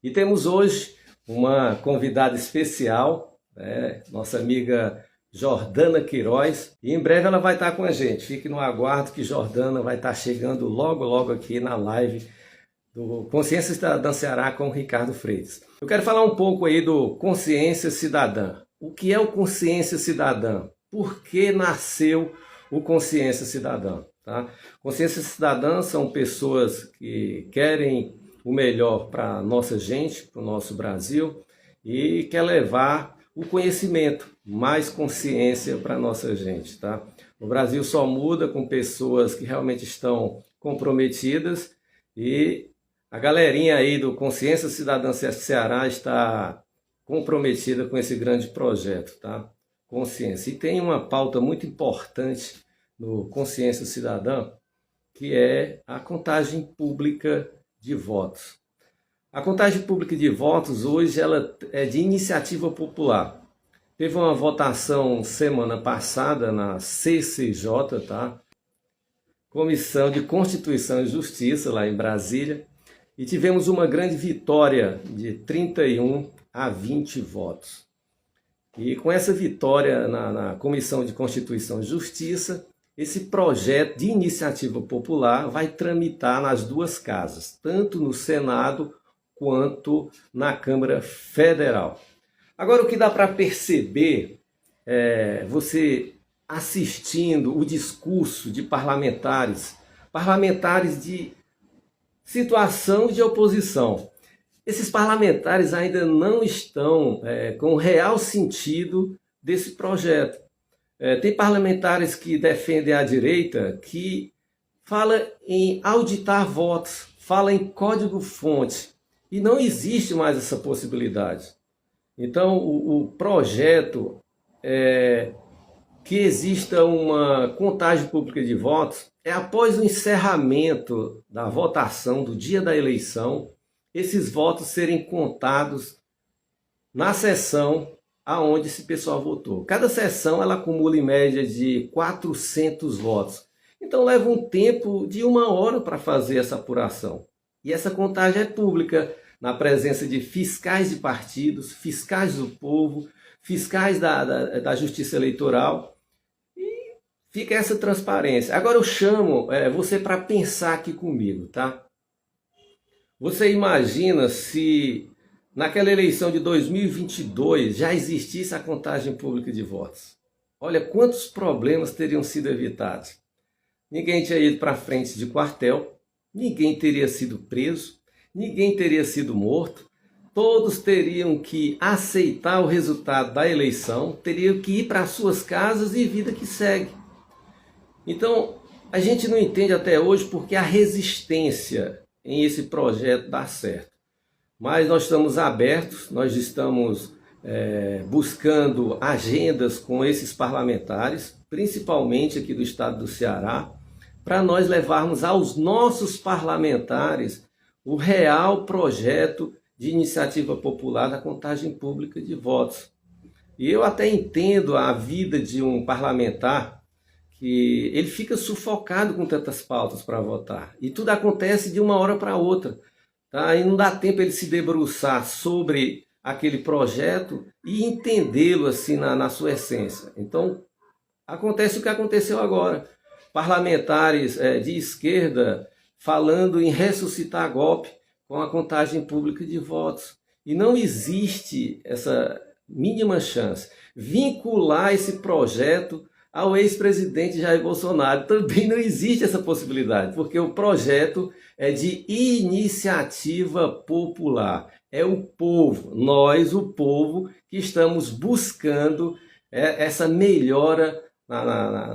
E temos hoje uma convidada especial, nossa amiga Jordana Queiroz, e em breve ela vai estar com a gente. Fique no aguardo que Jordana vai estar chegando logo aqui na live do Consciência Cidadã Ceará com o Ricardo Freitas. Eu quero falar um pouco aí do Consciência Cidadã. O que é o Consciência Cidadã? Por que nasceu o Consciência Cidadã? Tá? Consciência Cidadã são pessoas que querem o melhor para a nossa gente, para o nosso Brasil, e quer levar o conhecimento, mais consciência para a nossa gente. Tá? O Brasil só muda com pessoas que realmente estão comprometidas, e a galerinha aí do Consciência Cidadã Ceará está comprometida com esse grande projeto, tá? Consciência. E tem uma pauta muito importante no Consciência Cidadã, que é a contagem pública de votos. A contagem pública de votos hoje ela é de iniciativa popular. Teve uma votação semana passada na CCJ, tá? Comissão de Constituição e Justiça, lá em Brasília, e tivemos uma grande vitória de 31 a 20 votos. E com essa vitória na Comissão de Constituição e Justiça, esse projeto de iniciativa popular vai tramitar nas duas casas, tanto no Senado quanto na Câmara Federal. Agora, o que dá para perceber, você assistindo o discurso de parlamentares de situação de oposição. Esses parlamentares ainda não estão com o real sentido desse projeto. Tem parlamentares que defendem a direita que fala em auditar votos, fala em código-fonte, e não existe mais essa possibilidade. Então, o projeto que exista uma contagem pública de votos é após o encerramento da votação do dia da eleição, esses votos serem contados na sessão aonde esse pessoal votou. Cada sessão ela acumula em média de 400 votos. Então leva um tempo de 1 hora para fazer essa apuração. E essa contagem é pública, na presença de fiscais de partidos, fiscais do povo, fiscais da Justiça Eleitoral. E fica essa transparência. Agora eu chamo você para pensar aqui comigo, tá? Você imagina se naquela eleição de 2022 já existisse a contagem pública de votos? Olha quantos problemas teriam sido evitados. Ninguém tinha ido para frente de quartel, ninguém teria sido preso, ninguém teria sido morto, todos teriam que aceitar o resultado da eleição, teriam que ir para suas casas e vida que segue. Então, a gente não entende até hoje porque a resistência em esse projeto dá certo. Mas nós estamos abertos, nós estamos buscando agendas com esses parlamentares, principalmente aqui do estado do Ceará, para nós levarmos aos nossos parlamentares o real projeto de iniciativa popular da contagem pública de votos. E eu até entendo a vida de um parlamentar que ele fica sufocado com tantas pautas para votar. E tudo acontece de 1 hora para outra. Tá? E não dá tempo ele se debruçar sobre aquele projeto e entendê-lo assim na sua essência. Então, acontece o que aconteceu agora. Parlamentares de esquerda falando em ressuscitar golpe com a contagem pública de votos. E não existe essa mínima chance. Vincular esse projeto ao ex-presidente Jair Bolsonaro também não existe essa possibilidade, porque o projeto é de iniciativa popular. É o povo, nós, o povo, que estamos buscando essa melhora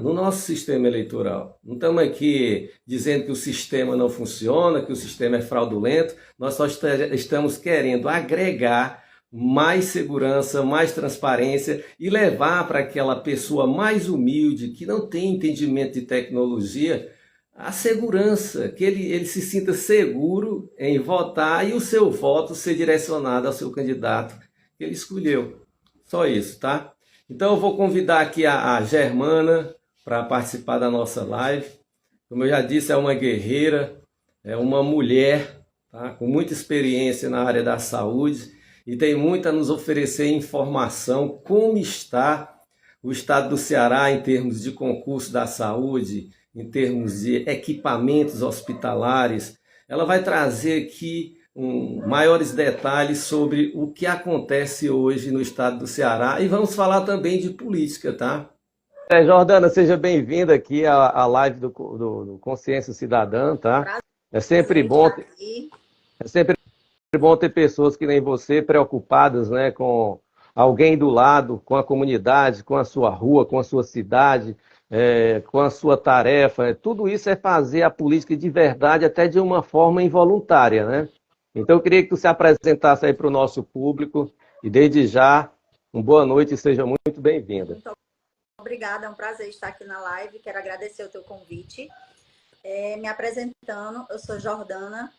no nosso sistema eleitoral. Não estamos aqui dizendo que o sistema não funciona, que o sistema é fraudulento, nós só estamos querendo agregar mais segurança, mais transparência e levar para aquela pessoa mais humilde, que não tem entendimento de tecnologia, a segurança, que ele se sinta seguro em votar e o seu voto ser direcionado ao seu candidato que ele escolheu. Só isso, tá? Então eu vou convidar aqui a Germana para participar da nossa live. Como eu já disse, é uma guerreira, é uma mulher, tá? Com muita experiência na área da saúde e tem muito a nos oferecer informação como está o estado do Ceará em termos de concurso da saúde, em termos de equipamentos hospitalares. Ela vai trazer aqui maiores detalhes sobre o que acontece hoje no estado do Ceará e vamos falar também de política, tá? Jordana, seja bem-vinda aqui à live do Consciência Cidadã, tá? É sempre bom, é sempre bom ter pessoas que nem você preocupadas, né, com alguém do lado, com a comunidade, com a sua rua, com a sua cidade, com a sua tarefa. Tudo isso é fazer a política de verdade, até de uma forma involuntária, né? Então eu queria que tu se apresentasse aí para o nosso público e desde já, uma boa noite e seja muito bem-vinda. Muito obrigada, é um prazer estar aqui na live, quero agradecer o teu convite. Me apresentando, eu sou Jordana,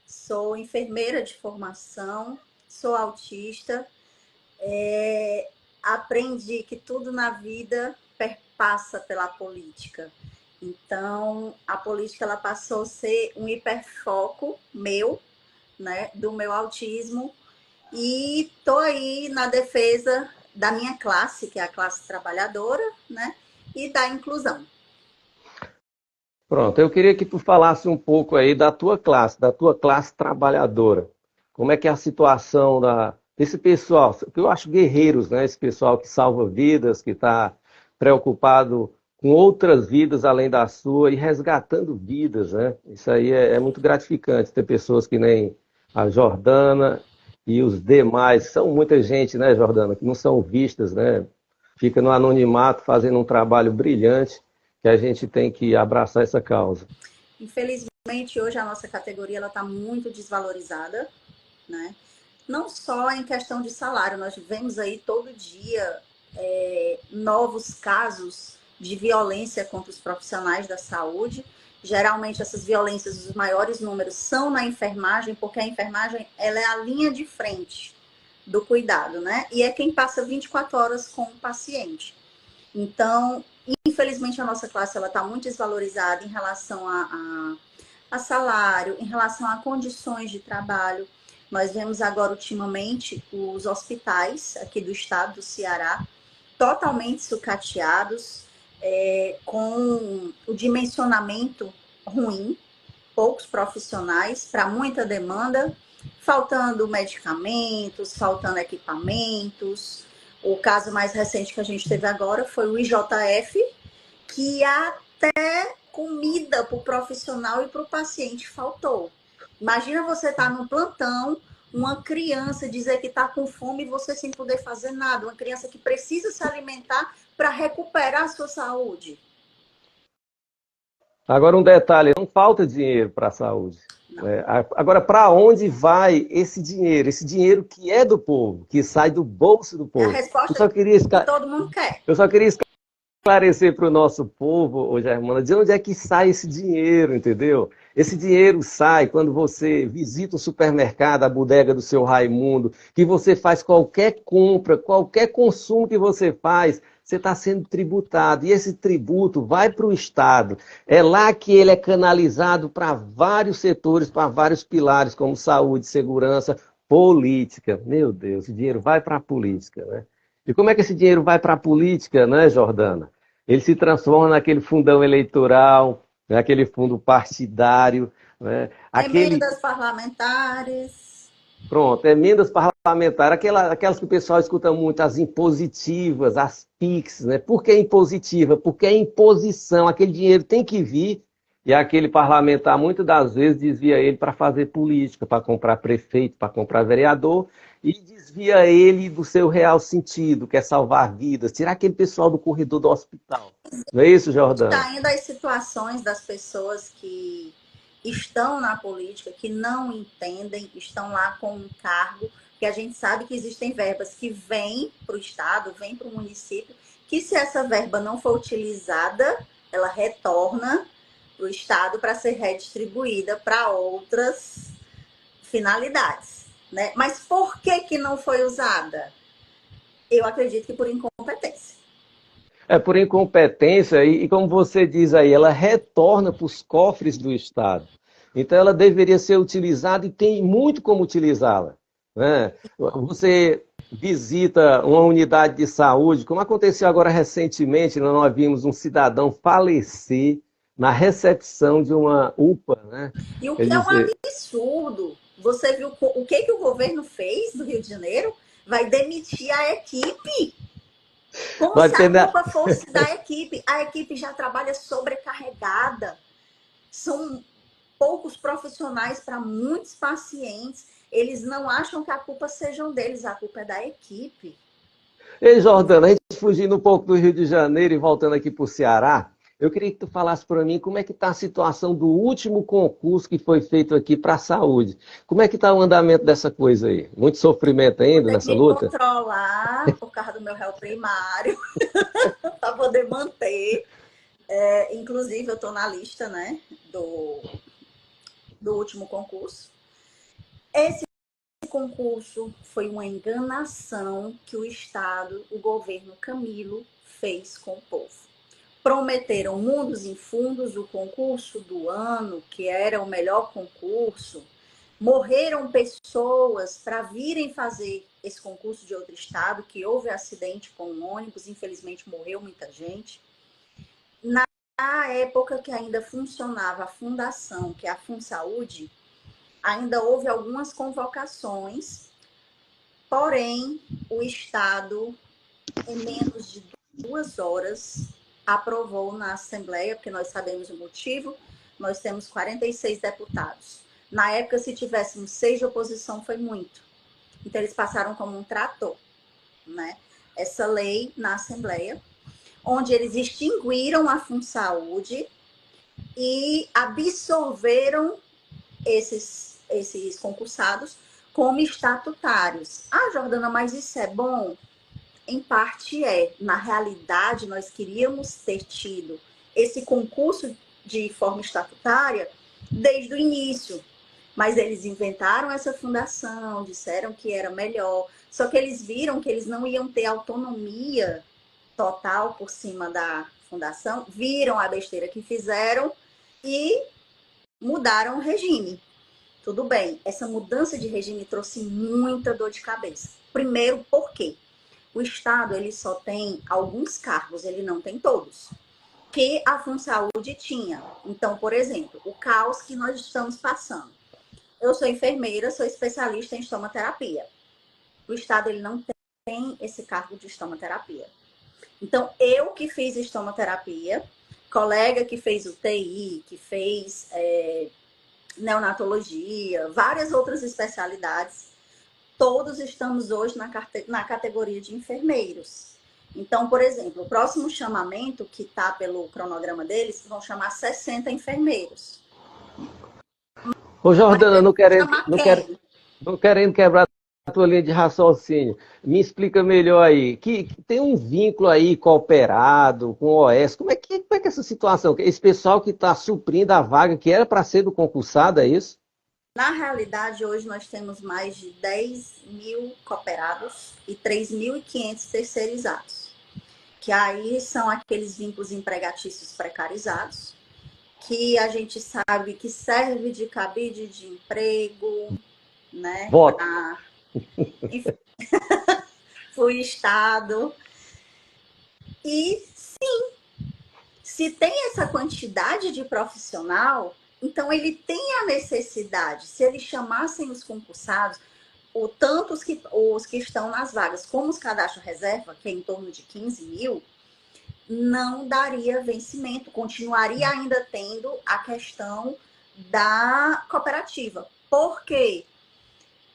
sou enfermeira de formação, sou autista, aprendi que tudo na vida perpassa pela política. Então, a política ela passou a ser um hiperfoco meu, né, do meu autismo, e estou aí na defesa da minha classe, que é a classe trabalhadora, né, e da inclusão. Pronto, eu queria que tu falasse um pouco aí da tua classe trabalhadora. Como é que é a situação desse pessoal, que eu acho guerreiros, né? Esse pessoal que salva vidas, que está preocupado com outras vidas além da sua e resgatando vidas, né? Isso aí é muito gratificante, ter pessoas que nem a Jordana e os demais. São muita gente, né, Jordana, que não são vistas, né? Fica no anonimato fazendo um trabalho brilhante, que a gente tem que abraçar essa causa. Infelizmente, hoje a nossa categoria está muito desvalorizada, né? Não só em questão de salário, nós vemos aí todo dia novos casos de violência contra os profissionais da saúde. Geralmente essas violências, os maiores números são na enfermagem, porque a enfermagem ela é a linha de frente do cuidado, né? E é quem passa 24 horas com o paciente. Então, infelizmente, a nossa classe está muito desvalorizada em relação a salário, em relação a condições de trabalho. Nós vemos agora, ultimamente, os hospitais aqui do estado do Ceará totalmente sucateados, com o dimensionamento ruim, poucos profissionais para muita demanda, faltando medicamentos, faltando equipamentos. O caso mais recente que a gente teve agora foi o IJF, que até comida para o profissional e para o paciente faltou. Imagina você estar no plantão, uma criança dizer que está com fome e você sem poder fazer nada. Uma criança que precisa se alimentar para recuperar a sua saúde. Agora um detalhe, não falta dinheiro para a saúde. Agora, para onde vai esse dinheiro? Esse dinheiro que é do povo, que sai do bolso do povo. É a resposta que todo mundo quer. Eu só queria esclarecer para o nosso povo, ô Germana, de onde é que sai esse dinheiro, entendeu? Esse dinheiro sai quando você visita o supermercado, a bodega do seu Raimundo, que você faz qualquer compra, qualquer consumo que você faz, você está sendo tributado. E esse tributo vai para o Estado. É lá que ele é canalizado para vários setores, para vários pilares, como saúde, segurança, política. Meu Deus, o dinheiro vai para a política, né? E como é que esse dinheiro vai para a política, né, Jordana? Ele se transforma naquele fundão eleitoral, naquele fundo partidário, né? Emendas parlamentares. Pronto, emendas parlamentares, aquelas que o pessoal escuta muito, as impositivas, as PIX, né? Por que impositiva? Porque é imposição, aquele dinheiro tem que vir e aquele parlamentar muitas das vezes desvia ele para fazer política, para comprar prefeito, para comprar vereador e desvia ele do seu real sentido, que é salvar vidas, tirar aquele pessoal do corredor do hospital. Não é isso, Jordana? Está ainda as situações das pessoas que estão na política, que não entendem, estão lá com um cargo, que a gente sabe que existem verbas que vêm para o Estado, vêm para o município, que se essa verba não for utilizada, ela retorna para o Estado para ser redistribuída para outras finalidades, né? Mas por que não foi usada? Eu acredito que por incompetência. Por incompetência, e como você diz aí, ela retorna para os cofres do Estado. Então ela deveria ser utilizada e tem muito como utilizá-la, né? Você visita uma unidade de saúde, como aconteceu agora recentemente, nós vimos um cidadão falecer na recepção de uma UPA, né? E o Quer que é um dizer, absurdo. Você viu o que o governo fez do Rio de Janeiro? Vai demitir a equipe. Como vai se a ter, culpa fosse da equipe. A equipe já trabalha sobrecarregada. São poucos profissionais para muitos pacientes. Eles não acham que a culpa seja deles, a culpa é da equipe. Ei, Jordana, a gente fugindo um pouco do Rio de Janeiro e voltando aqui para o Ceará, eu queria que tu falasse para mim como é que está a situação do último concurso que foi feito aqui para a saúde. Como é que está o andamento dessa coisa aí? Muito sofrimento Vou ainda ter que nessa me luta? controlar por causa do meu réu primário, para poder manter. Inclusive, eu estou na lista, né, do último concurso. Esse concurso foi uma enganação que o Estado, o governo Camilo, fez com o povo. Prometeram mundos e fundos, o concurso do ano, que era o melhor concurso. Morreram pessoas para virem fazer esse concurso de outro estado, que houve acidente com um ônibus, infelizmente morreu muita gente. Na época que ainda funcionava a fundação, que é a FunSaúde, ainda houve algumas convocações, porém, o Estado, em menos de 2 horas, aprovou na Assembleia, porque nós sabemos o motivo, nós temos 46 deputados. Na época, se tivéssemos 6 de oposição, foi muito. Então, eles passaram como um trator, né? Essa lei na Assembleia, onde eles extinguiram a FunSaúde e absolveram esses concursados como estatutários. Ah, Jordana, mas isso é bom? Em parte é. Na realidade, nós queríamos ter tido esse concurso de forma estatutária desde o início. Mas eles inventaram essa fundação, disseram que era melhor. Só que eles viram que eles não iam ter autonomia total por cima da fundação, viram a besteira que fizeram e mudaram o regime. Tudo bem, essa mudança de regime trouxe muita dor de cabeça. Primeiro, por quê? O Estado ele só tem alguns cargos, ele não tem todos, que a FunSaúde tinha. Então, por exemplo, o caos que nós estamos passando. Eu sou enfermeira, sou especialista em estomaterapia. O Estado ele não tem esse cargo de estomaterapia. Então, eu que fiz estomaterapia, colega que fez UTI, que fez neonatologia, várias outras especialidades, todos estamos hoje na categoria de enfermeiros. Então, por exemplo, o próximo chamamento, que está pelo cronograma deles, vão chamar 60 enfermeiros. Ô, Jordana, não querendo, Chamar não quero, quem? não querendo quebrar a tua linha de raciocínio, me explica melhor aí. Que tem um vínculo aí cooperado com o OS. Como é que é essa situação? Esse pessoal que está suprindo a vaga que era para ser do concursado, é isso? Na realidade, hoje nós temos mais de 10 mil cooperados e 3.500 terceirizados, que aí são aqueles vínculos empregatícios precarizados, que a gente sabe que serve de cabide de emprego, né, Voto. para o Estado. E se tem essa quantidade de profissional, então ele tem a necessidade, se eles chamassem os concursados, tanto os que estão nas vagas, como os cadastros reserva, que é em torno de 15 mil, não daria vencimento, continuaria ainda tendo a questão da cooperativa. Por quê?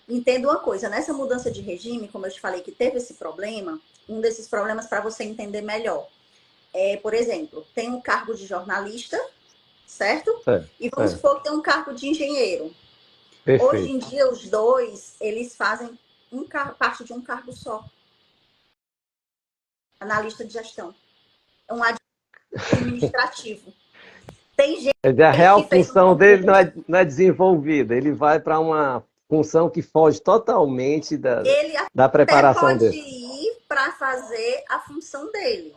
Entenda uma coisa, nessa mudança de regime, como eu te falei que teve esse problema, um desses problemas para você entender melhor por exemplo, tem um cargo de jornalista, certo? E vamos É, supor que tem um cargo de engenheiro. Hoje em perfeito. dia, os dois, eles fazem parte de um cargo só. Analista de gestão. É um administrativo. Tem A gente real que fez um função dele concurso, não é desenvolvida, ele vai para uma função que foge totalmente ele da até preparação pode dele. ir para fazer a função dele.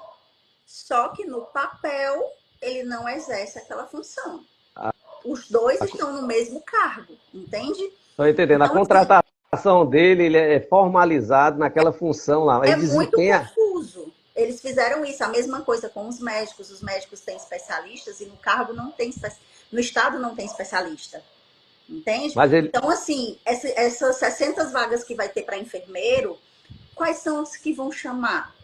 Só que no papel, ele não exerce aquela função. os dois estão no mesmo cargo, entende? Estou entendendo. A Então, assim, contratação dele, ele é formalizado naquela função lá. Ele é muito desempenha. confuso. Eles fizeram isso, a mesma coisa com os médicos têm especialistas e no cargo não tem, no estado não tem especialista, entende? Mas ele. Então, assim, essas 60 vagas que vai ter para enfermeiro, quais são os que vão chamar?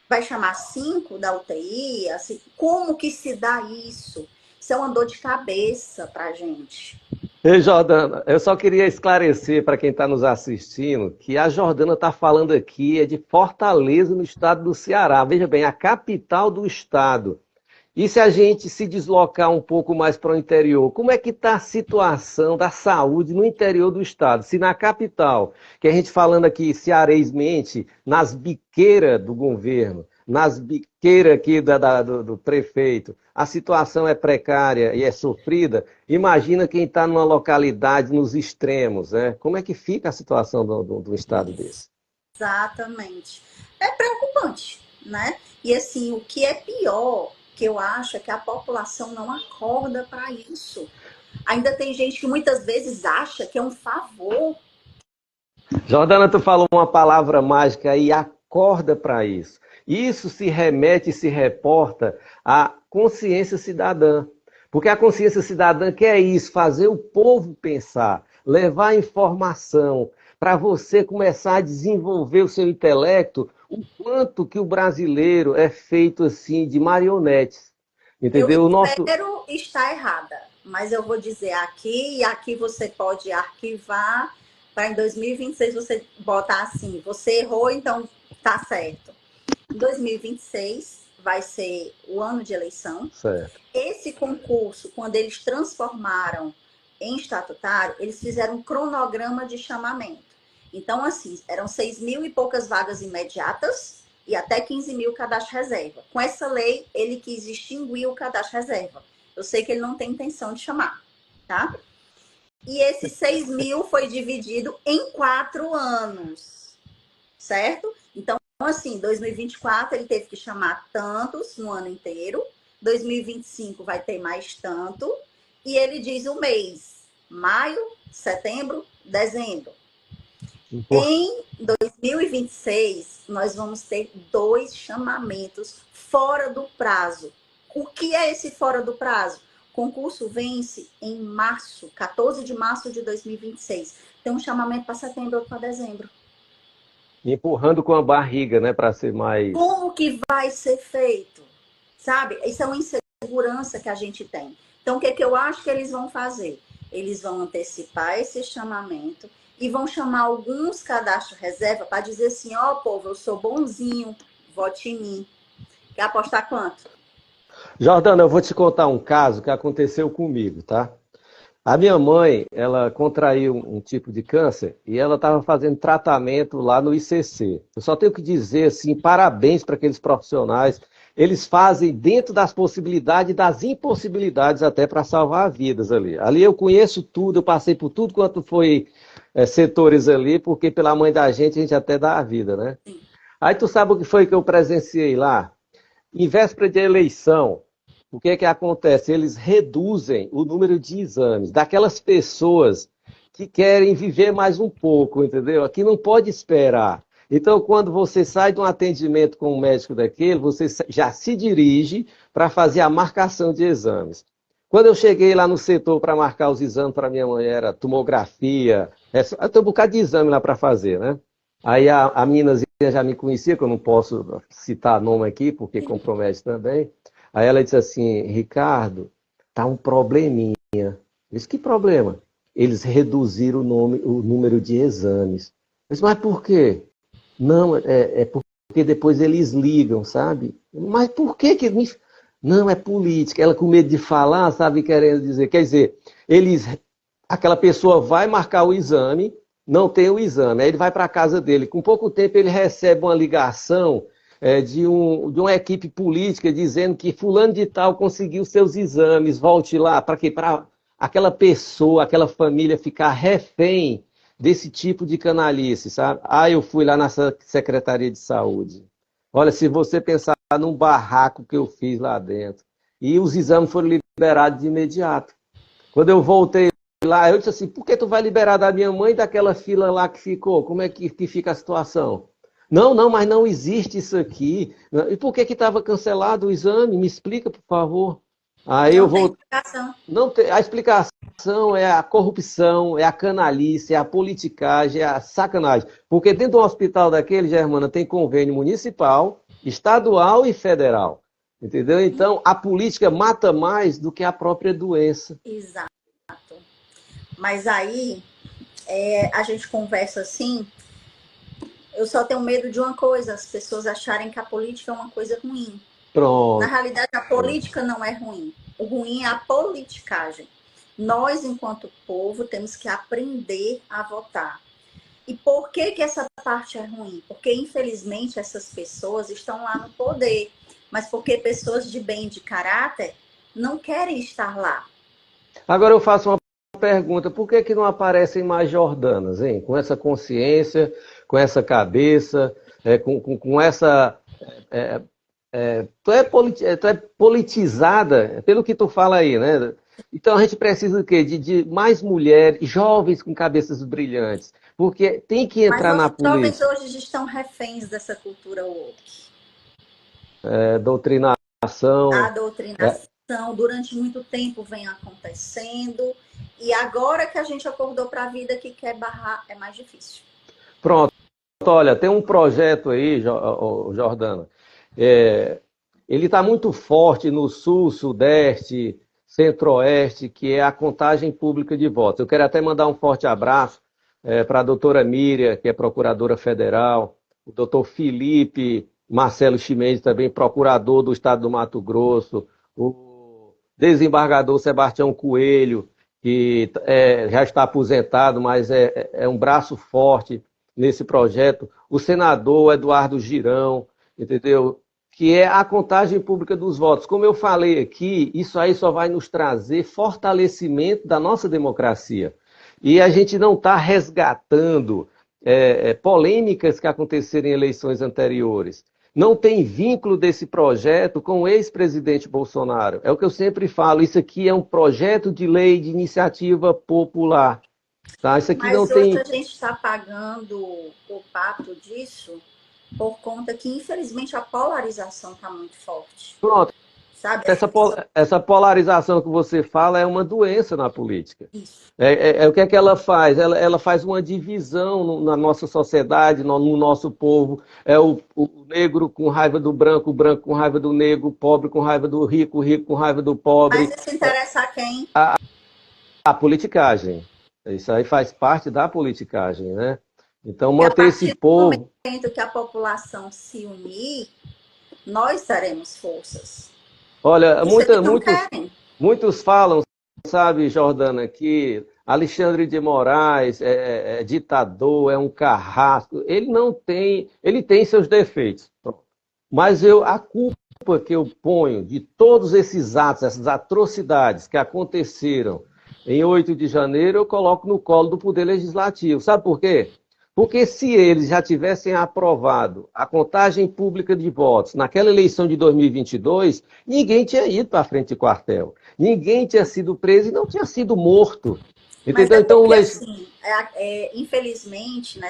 Vai chamar 5 da UTI? Assim, como que se dá isso? Isso é uma dor de cabeça para a gente. Ei, Jordana, eu só queria esclarecer para quem está nos assistindo que a Jordana está falando aqui é de Fortaleza, no estado do Ceará. Veja bem, a capital do estado. E se a gente se deslocar um pouco mais para o interior, como é que está a situação da saúde no interior do estado? Se na capital, que a gente falando aqui cearesmente, nas biqueiras do governo, nas biqueiras aqui do prefeito, a situação é precária e é sofrida, imagina quem está numa localidade nos extremos, né? Como é que fica a situação do estado desse? Exatamente. É preocupante, né? E assim, o que é pior, que eu acho, é que a população não acorda para isso. Ainda tem gente que muitas vezes acha que é um favor. Jordana, tu falou uma palavra mágica aí, acorda para isso. Isso se remete e se reporta à consciência cidadã. Porque a consciência cidadã quer isso, fazer o povo pensar, levar informação, para você começar a desenvolver o seu intelecto, o quanto que o brasileiro é feito assim de marionetes. Eu Entendeu? O nosso. espero estar errada, mas eu vou dizer aqui, e aqui você pode arquivar, para em 2026 você botar assim, você errou, então tá certo. Em 2026 vai ser o ano de eleição. Certo. Esse concurso, quando eles transformaram em estatutário, eles fizeram um cronograma de chamamento. Então, assim, eram 6 mil e poucas vagas imediatas e até 15 mil cadastro reserva. Com essa lei, ele quis extinguir o cadastro reserva. Eu sei que ele não tem intenção de chamar, tá? E esses 6 mil foi dividido em 4 anos, certo? Então, assim, 2024 ele teve que chamar tantos no ano inteiro, 2025 vai ter mais tanto, e ele diz o mês, maio, setembro, dezembro. Em 2026, nós vamos ter 2 chamamentos fora do prazo. O que é esse fora do prazo? O concurso vence em março, 14 de março de 2026. Tem um chamamento para setembro ou para dezembro. Empurrando com a barriga, né, para ser mais. Como que vai ser feito? Sabe? Isso é uma insegurança que a gente tem. Então, o que eu acho que eles vão fazer? Eles vão antecipar esse chamamento e vão chamar alguns cadastros reserva para dizer assim, ó, povo, eu sou bonzinho, vote em mim. Quer apostar quanto? Jordana, eu vou te contar um caso que aconteceu comigo, tá? A minha mãe, ela contraiu um tipo de câncer e ela estava fazendo tratamento lá no ICC. Eu só tenho que dizer assim, parabéns para aqueles profissionais. Eles fazem dentro das possibilidades e das impossibilidades até para salvar vidas ali. Ali eu conheço tudo, eu passei por tudo quanto foi setores ali, porque pela mãe da gente até dá a vida, né? Aí tu sabe o que foi que eu presenciei lá? Em véspera de eleição, o que é que acontece? Eles reduzem o número de exames daquelas pessoas que querem viver mais um pouco, entendeu? Aqui não pode esperar. Então, quando você sai de um atendimento com um médico daquele, você já se dirige para fazer a marcação de exames. Quando eu cheguei lá no setor para marcar os exames para minha mãe, era tomografia, tem um bocado de exame lá para fazer, né? Aí a meninazinha já me conhecia, que eu não posso citar nome aqui, porque compromete também. Aí ela disse assim, Ricardo, tá um probleminha. Eu disse, que problema? Eles reduziram o número de exames. Eu disse, mas por quê? Não, é porque depois eles ligam, sabe? Mas por que que... Não, é política. Ela com medo de falar, sabe, querendo dizer. Quer dizer, aquela pessoa vai marcar o exame, não tem o exame. Aí ele vai para a casa dele. Com pouco tempo ele recebe uma ligação de uma equipe política dizendo que fulano de tal conseguiu seus exames, volte lá. Para quê? Para aquela pessoa, aquela família ficar refém desse tipo de canalice, sabe? Ah, eu fui lá na Secretaria de Saúde. Olha, se você pensar num barraco que eu fiz lá dentro. E os exames foram liberados de imediato. Quando eu voltei lá, eu disse assim, por que tu vai liberar da minha mãe daquela fila lá que ficou? Como é que fica a situação? Não, não, mas não existe isso aqui. E por que estava cancelado o exame? Me explica, por favor. Aí eu Não tem vou. explicação. Não tem, a explicação é a corrupção, é a canalice, é a politicagem, é a sacanagem. Porque dentro do hospital daquele, Germana, tem convênio municipal, estadual e federal. Entendeu? Então, a política mata mais do que a própria doença. Exato. Mas aí, a gente conversa assim, eu só tenho medo de uma coisa, as pessoas acharem que a política é uma coisa ruim. Na Pronto. realidade, a política não é ruim. O ruim é a politicagem. Nós, enquanto povo, temos que aprender a votar. E por que que essa parte é ruim? Porque, infelizmente, essas pessoas estão lá no poder, mas porque pessoas de bem, de caráter, não querem estar lá. Agora eu faço uma pergunta, por que que não aparecem mais Jordanas, hein? Com essa consciência, com essa cabeça, com essa... tu é politizada, pelo que tu fala aí, né? Então a gente precisa do quê? De mais mulheres, jovens com cabeças brilhantes, porque tem que Mas entrar na os jovens política. hoje estão reféns dessa cultura woke. A Doutrinação, é, doutrinação, durante muito tempo, vem acontecendo. E agora que a gente acordou para a vida que quer barrar, é mais difícil. pronto. Olha, tem um projeto aí, Jordana, é, ele está muito forte no sul, sudeste, centro-oeste, que é a contagem pública de votos. Eu quero até mandar um forte abraço para a doutora Miriam, que é procuradora federal, o doutor Felipe Marcelo Chimenez, também procurador do estado do Mato Grosso, o desembargador Sebastião Coelho, que já está aposentado, mas é um braço forte nesse projeto, o senador Eduardo Girão, entendeu? Que é a contagem pública dos votos. Como eu falei aqui, isso aí só vai nos trazer fortalecimento da nossa democracia. E a gente não está resgatando polêmicas que aconteceram em eleições anteriores. Não tem vínculo desse projeto com o ex-presidente Bolsonaro. É o que eu sempre falo, isso aqui é um projeto de lei de iniciativa popular. Tá? Isso aqui não Mas hoje tem. a gente está pagando o pato disso por conta que, infelizmente, a polarização está muito forte. Pronto. Sabe? Essa polarização que você fala é uma doença na política. Isso. O que é que ela faz? Ela faz uma divisão na nossa sociedade, no nosso povo. É o negro com raiva do branco, o branco com raiva do negro, o pobre com raiva do rico, o rico com raiva do Mas pobre. isso interessa a quem? A politicagem. Isso aí faz parte da politicagem, né? Então, Porque a manter esse partir do povo. momento que a população se unir, nós teremos forças. Olha, Isso é que não querem. muitos falam, sabe, Jordana, que Alexandre de Moraes é ditador, é um carrasco. Ele não tem, ele tem seus defeitos. Mas a culpa que eu ponho de todos esses atos, essas atrocidades que aconteceram em 8 de janeiro, eu coloco no colo do Poder Legislativo. Sabe por quê? Porque se eles já tivessem aprovado a contagem pública de votos naquela eleição de 2022, ninguém tinha ido para frente de quartel. Ninguém tinha sido preso e não tinha sido morto. Mas Entendeu? é Então, porque, assim, infelizmente,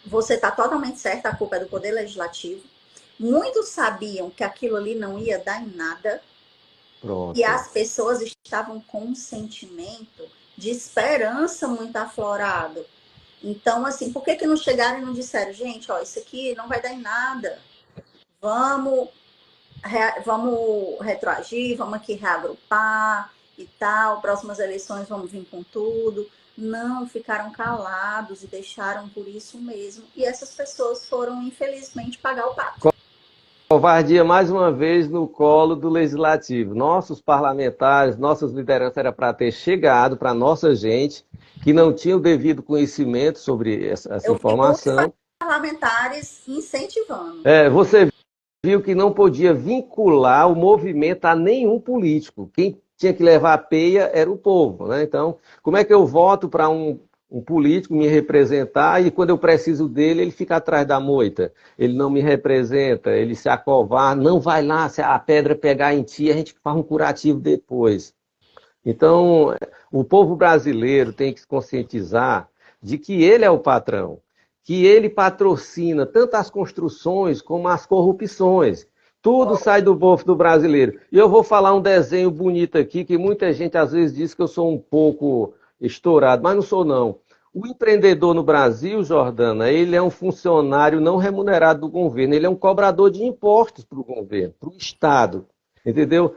você está totalmente certa, a culpa é do Poder Legislativo. Muitos sabiam que aquilo ali não ia dar em nada. Pronto. E as pessoas estavam com um sentimento de esperança muito aflorado. Então, assim, por que não chegaram e não disseram, gente, ó, isso aqui não vai dar em nada. Vamos retroagir, vamos aqui reagrupar e tal, próximas eleições vamos vir com tudo. Não, ficaram calados e deixaram por isso mesmo. E essas pessoas foram, infelizmente, pagar o pato. Covardia mais uma vez no colo do Legislativo. Nossos parlamentares, nossas lideranças era para ter chegado para a nossa gente que não tinha o devido conhecimento sobre essa informação. Vi muitos parlamentares incentivando. Você viu que não podia vincular o movimento a nenhum político. Quem tinha que levar a peia era o povo, né? Então, como é que eu voto para um político me representar e quando eu preciso dele, ele fica atrás da moita? Ele não me representa, ele se acovarda, não vai lá, se a pedra pegar em ti, a gente faz um curativo depois. Então, o povo brasileiro tem que se conscientizar de que ele é o patrão, que ele patrocina tanto as construções como as corrupções. Tudo sai do bolso do brasileiro. E eu vou falar um desenho bonito aqui, que muita gente às vezes diz que eu sou um pouco estourado, mas não sou não. O empreendedor no Brasil, Jordana, ele é um funcionário não remunerado do governo, ele é um cobrador de impostos para o governo, para o Estado, entendeu?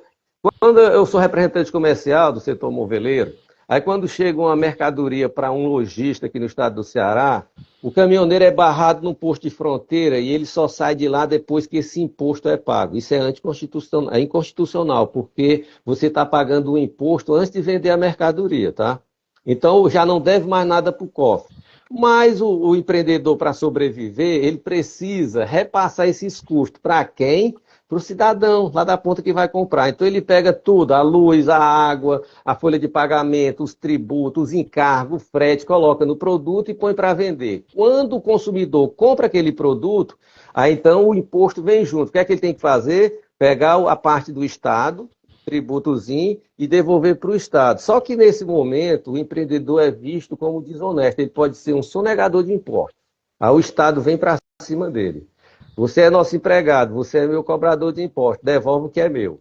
Quando eu sou representante comercial do setor moveleiro, aí quando chega uma mercadoria para um lojista aqui no estado do Ceará, o caminhoneiro é barrado num posto de fronteira e ele só sai de lá depois que esse imposto é pago. Isso é anticonstitucional, é inconstitucional, porque você está pagando o imposto antes de vender a mercadoria, tá? Então já não deve mais nada para o cofre. Mas o empreendedor, para sobreviver, ele precisa repassar esses custos para quem? Para o cidadão lá da ponta que vai comprar. Então ele pega tudo, a luz, a água, a folha de pagamento, os tributos, os encargos, o frete, coloca no produto e põe para vender. Quando o consumidor compra aquele produto, aí então o imposto vem junto. O que é que ele tem que fazer? Pegar a parte do Estado, tributozinho, e devolver para o Estado. Só que nesse momento o empreendedor é visto como desonesto. Ele pode ser um sonegador de impostos. Aí o Estado vem para cima dele. Você é nosso empregado, você é meu cobrador de impostos, devolve o que é meu.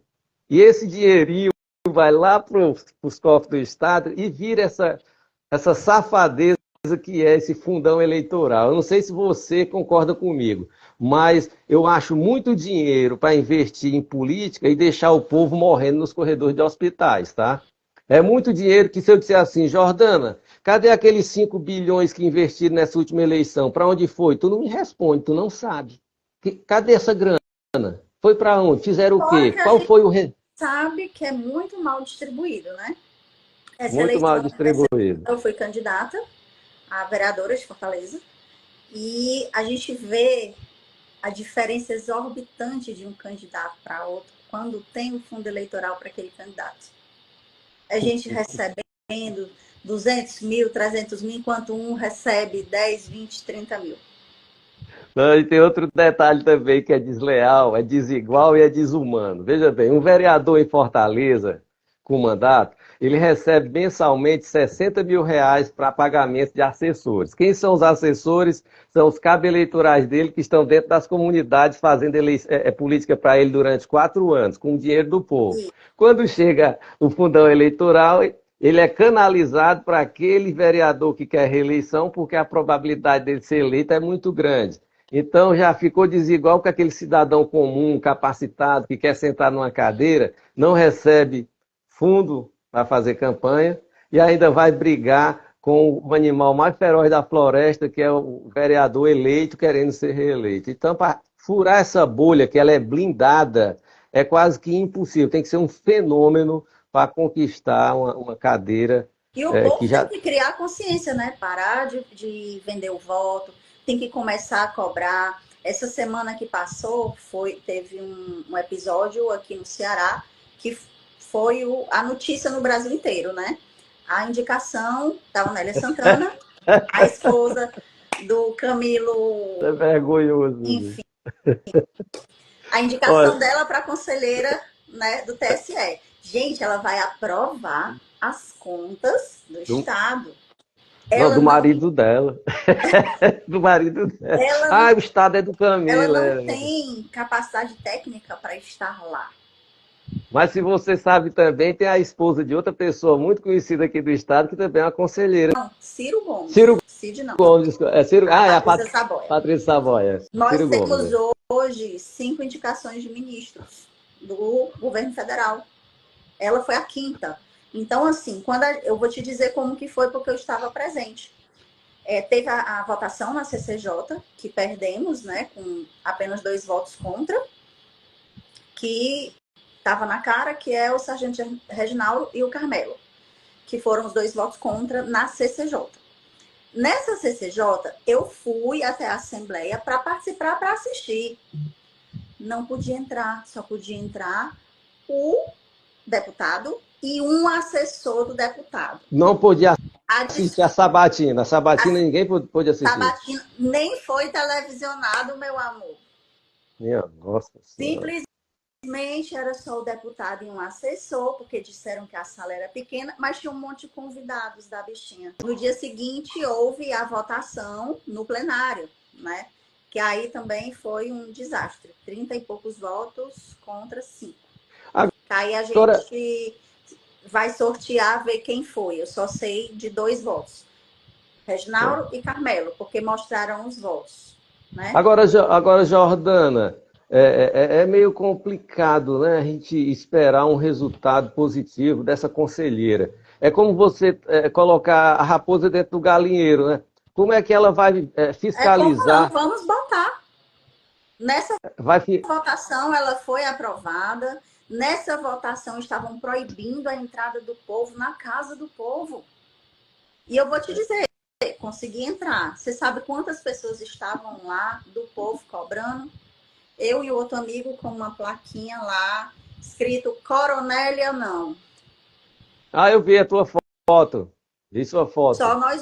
E esse dinheirinho vai lá para os cofres do Estado e vira essa safadeza que é esse fundão eleitoral. Eu não sei se você concorda comigo, mas eu acho muito dinheiro para investir em política e deixar o povo morrendo nos corredores de hospitais, tá? É muito dinheiro que se eu disser assim, Jordana, cadê aqueles 5 bilhões que investiram nessa última eleição? Para onde foi? Tu não me responde, tu não sabe. Cadê essa grana? Foi para onde? Fizeram o Fora quê? que a Qual gente foi o... sabe que é muito mal distribuído, né? Essa Muito mal eleição, distribuído. eu fui candidata a vereadora de Fortaleza e a gente vê a diferença exorbitante de um candidato para outro quando tem o fundo eleitoral para aquele candidato. A gente recebendo 200 mil, 300 mil, enquanto um recebe 10, 20, 30 mil. Não, e tem outro detalhe também que é desleal, é desigual e é desumano. Veja bem, um vereador em Fortaleza, com mandato, ele recebe mensalmente 60 mil reais para pagamento de assessores. Quem são os assessores? São os cabos eleitorais dele que estão dentro das comunidades fazendo política para ele durante 4 anos, com o dinheiro do povo. Quando chega o fundão eleitoral, ele é canalizado para aquele vereador que quer reeleição, porque a probabilidade dele ser eleito é muito grande. Então já ficou desigual que aquele cidadão comum, capacitado, que quer sentar numa cadeira, não recebe fundo para fazer campanha e ainda vai brigar com o animal mais feroz da floresta, que é o vereador eleito querendo ser reeleito. Então, para furar essa bolha, que ela é blindada, é quase que impossível. Tem que ser um fenômeno para conquistar uma cadeira E o povo que tem já... que criar consciência, né? Parar de vender o voto, tem que começar a cobrar. Essa semana que passou, teve um episódio aqui no Ceará que foi a notícia no Brasil inteiro, né? A indicação da Onélia Santana, a esposa do Camilo, É vergonhoso. enfim, a indicação Olha, dela para conselheira, né, do TSE. Gente, ela vai aprovar as contas do Estado. não, Ela do não, marido dela. Do marido dela. ela Ah, não, o estado é do ela Camilo. não tem capacidade técnica para estar lá. Mas se você sabe também, tem a esposa de outra pessoa muito conhecida aqui do estado, que também é uma conselheira. Não, Ciro Gomes. Ciro Cid não. Gomes. É Ciro... A Ah, é a Patrícia Saboia. Patrícia Savoia. Nós Ciro Gomes. temos hoje 5 indicações de ministros do governo federal. Ela foi a quinta. Então, assim, eu vou te dizer como que foi, porque eu estava presente. Teve a votação na CCJ, que perdemos, né, com apenas 2 votos contra, que estava na cara, que é o Sargento Reginaldo e o Carmelo, que foram os 2 votos contra na CCJ. Nessa CCJ, eu fui até a Assembleia para participar, para assistir. Não podia entrar, só podia entrar o deputado e um assessor do deputado. Não podia assistir a Sabatina. A Sabatina ninguém pôde assistir. Sabatina nem foi televisionado, meu amor. Minha nossa senhora. Simplesmente Infelizmente, era só o deputado e um assessor, porque disseram que a sala era pequena, mas tinha um monte de convidados da bichinha. No dia seguinte, houve a votação no plenário, né? Que aí também foi um desastre. 30 e poucos votos contra 5. Aí a Agora, gente vai sortear, ver quem foi. Eu só sei de 2 votos. Reginaldo e Carmelo, porque mostraram os votos, né? agora, Jordana, é meio complicado, né, a gente esperar um resultado positivo dessa conselheira. É como você colocar a raposa dentro do galinheiro, né? Como é que ela vai É como não, fiscalizar? vamos botar. Nessa Vai, fi- votação, ela foi aprovada. Nessa votação, estavam proibindo a entrada do povo na casa do povo. E eu vou te dizer, consegui entrar. Você sabe quantas pessoas estavam lá do povo cobrando? Eu e o outro amigo com uma plaquinha lá, escrito Coronélia não. Ah, eu vi a tua foto. Vi sua Só foto. nós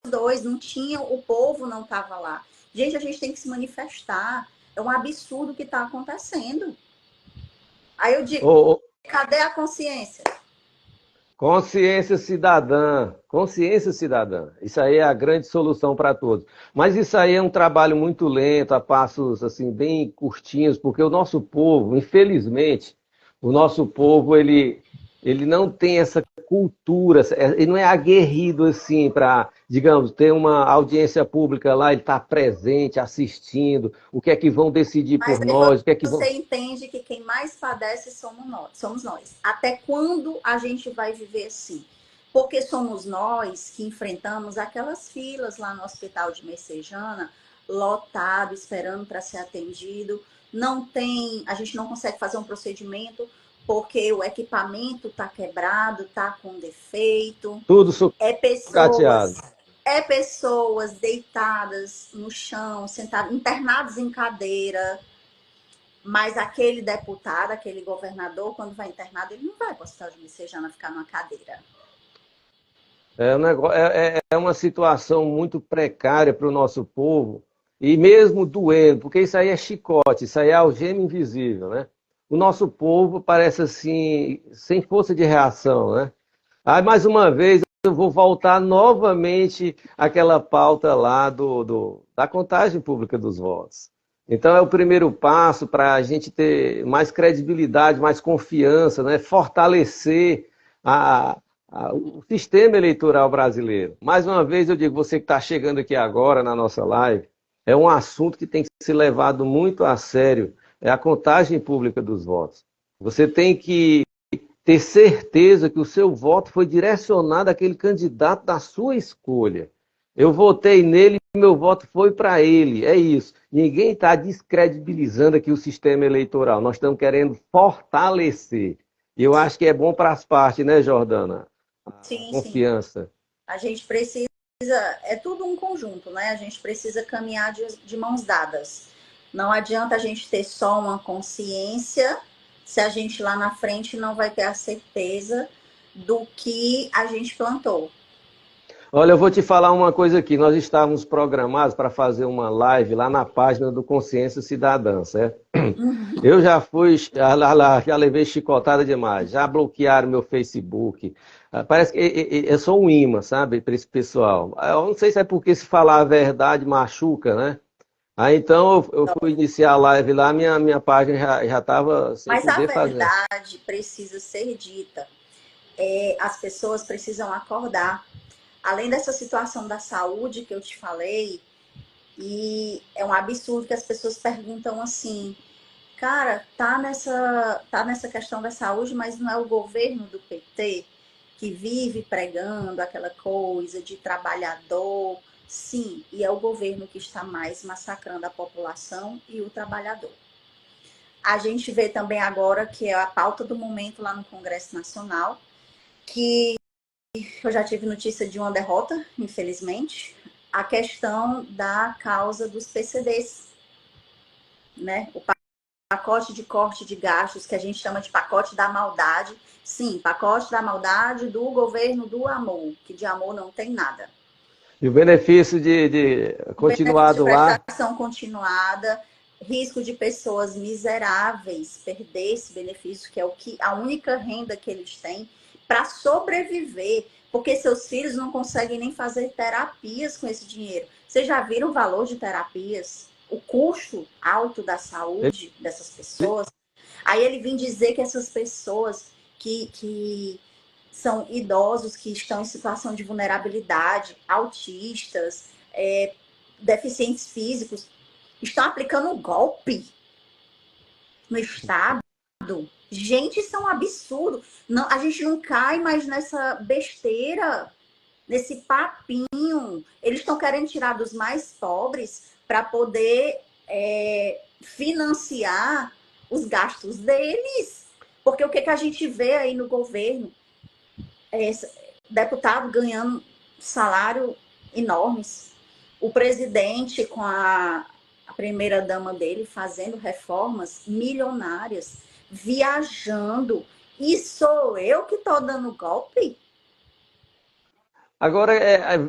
dois, não tinha, o povo não estava lá. Gente, a gente tem que se manifestar. É um absurdo o que está acontecendo. Aí eu digo, Ô, ô, cadê a consciência? consciência cidadã, consciência cidadã. Isso aí é a grande solução para todos. Mas isso aí é um trabalho muito lento, a passos assim bem curtinhos, porque o nosso povo, infelizmente, o nosso povo ele não tem essa cultura, ele não é aguerrido assim para, digamos, ter uma audiência pública lá, ele está presente, assistindo, o que é que vão decidir Mas por aí nós, o que é que vão. você entende que quem mais padece somos nós. Até quando a gente vai viver assim? Porque somos nós que enfrentamos aquelas filas lá no hospital de Messejana, lotado, esperando para ser atendido. Não tem, a gente não consegue fazer um procedimento porque o equipamento está quebrado, está com defeito. Tudo É sucateado. pessoas é pessoas deitadas no chão, sentadas, internadas em cadeira, mas aquele deputado, aquele governador, quando vai internado, ele não vai para o hospital de Messejana ficar numa cadeira. É uma situação muito precária para o nosso povo, e mesmo doendo, porque isso aí é chicote, isso aí é algema invisível, né? O nosso povo parece assim, sem força de reação, né? Aí, mais uma vez, eu vou voltar novamente àquela pauta lá da contagem pública dos votos. Então, é o primeiro passo para a gente ter mais credibilidade, mais confiança, né? Fortalecer a, o sistema eleitoral brasileiro. Mais uma vez, eu digo, você que está chegando aqui agora na nossa live, é um assunto que tem que ser levado muito a sério, é a contagem pública dos votos. Você tem que ter certeza que o seu voto foi direcionado àquele candidato da sua escolha. Eu votei nele e meu voto foi para ele. É isso. Ninguém está descredibilizando aqui o sistema eleitoral. Nós estamos querendo fortalecer. E eu acho que é bom para as partes, né, Jordana? A Sim, sim. confiança. A gente precisa, é tudo um conjunto, né? A gente precisa caminhar de mãos dadas. Não adianta a gente ter só uma consciência se a gente lá na frente não vai ter a certeza do que a gente plantou. Olha, eu vou te falar uma coisa aqui. Nós estávamos programados para fazer uma live lá na página do Consciência Cidadã, certo? Uhum. Eu já fui, já levei chicotada demais, já bloquearam meu Facebook. Parece que eu sou um imã, sabe, para esse pessoal. Eu não sei se é porque se falar a verdade machuca, né? Aí então eu fui iniciar a live lá, minha página já estava sem Mas a poder fazer. verdade precisa ser dita. As pessoas precisam acordar. Além dessa situação da saúde que eu te falei, e é um absurdo que as pessoas perguntam assim, cara, tá nessa questão da saúde, mas não é o governo do PT que vive pregando aquela coisa de trabalhador? Sim, e é o governo que está mais massacrando a população e o trabalhador. A gente vê também agora que é a pauta do momento lá no Congresso Nacional, que eu já tive notícia de uma derrota, infelizmente, a questão da causa dos PCDs, né? O pacote de corte de gastos, que a gente chama de pacote da maldade. Sim, pacote da maldade do governo do amor, que de amor não tem nada. E o benefício de O benefício de continuado lá, prestação continuada, risco de pessoas miseráveis perder esse benefício, que é a única renda que eles têm, para sobreviver, porque seus filhos não conseguem nem fazer terapias com esse dinheiro. Vocês já viram o valor de terapias? O custo alto da saúde dessas pessoas? Aí ele vem dizer que essas pessoas que são idosos, que estão em situação de vulnerabilidade, autistas, deficientes físicos, estão aplicando um golpe no Estado. Gente, isso é um absurdo. Não, a gente não cai mais nessa besteira, nesse papinho. Eles estão querendo tirar dos mais pobres para poder financiar os gastos deles. Porque o que a gente vê aí no governo? Deputado ganhando salário enormes. O presidente com a primeira-dama dele fazendo reformas milionárias, viajando. E sou eu que estou dando golpe? Agora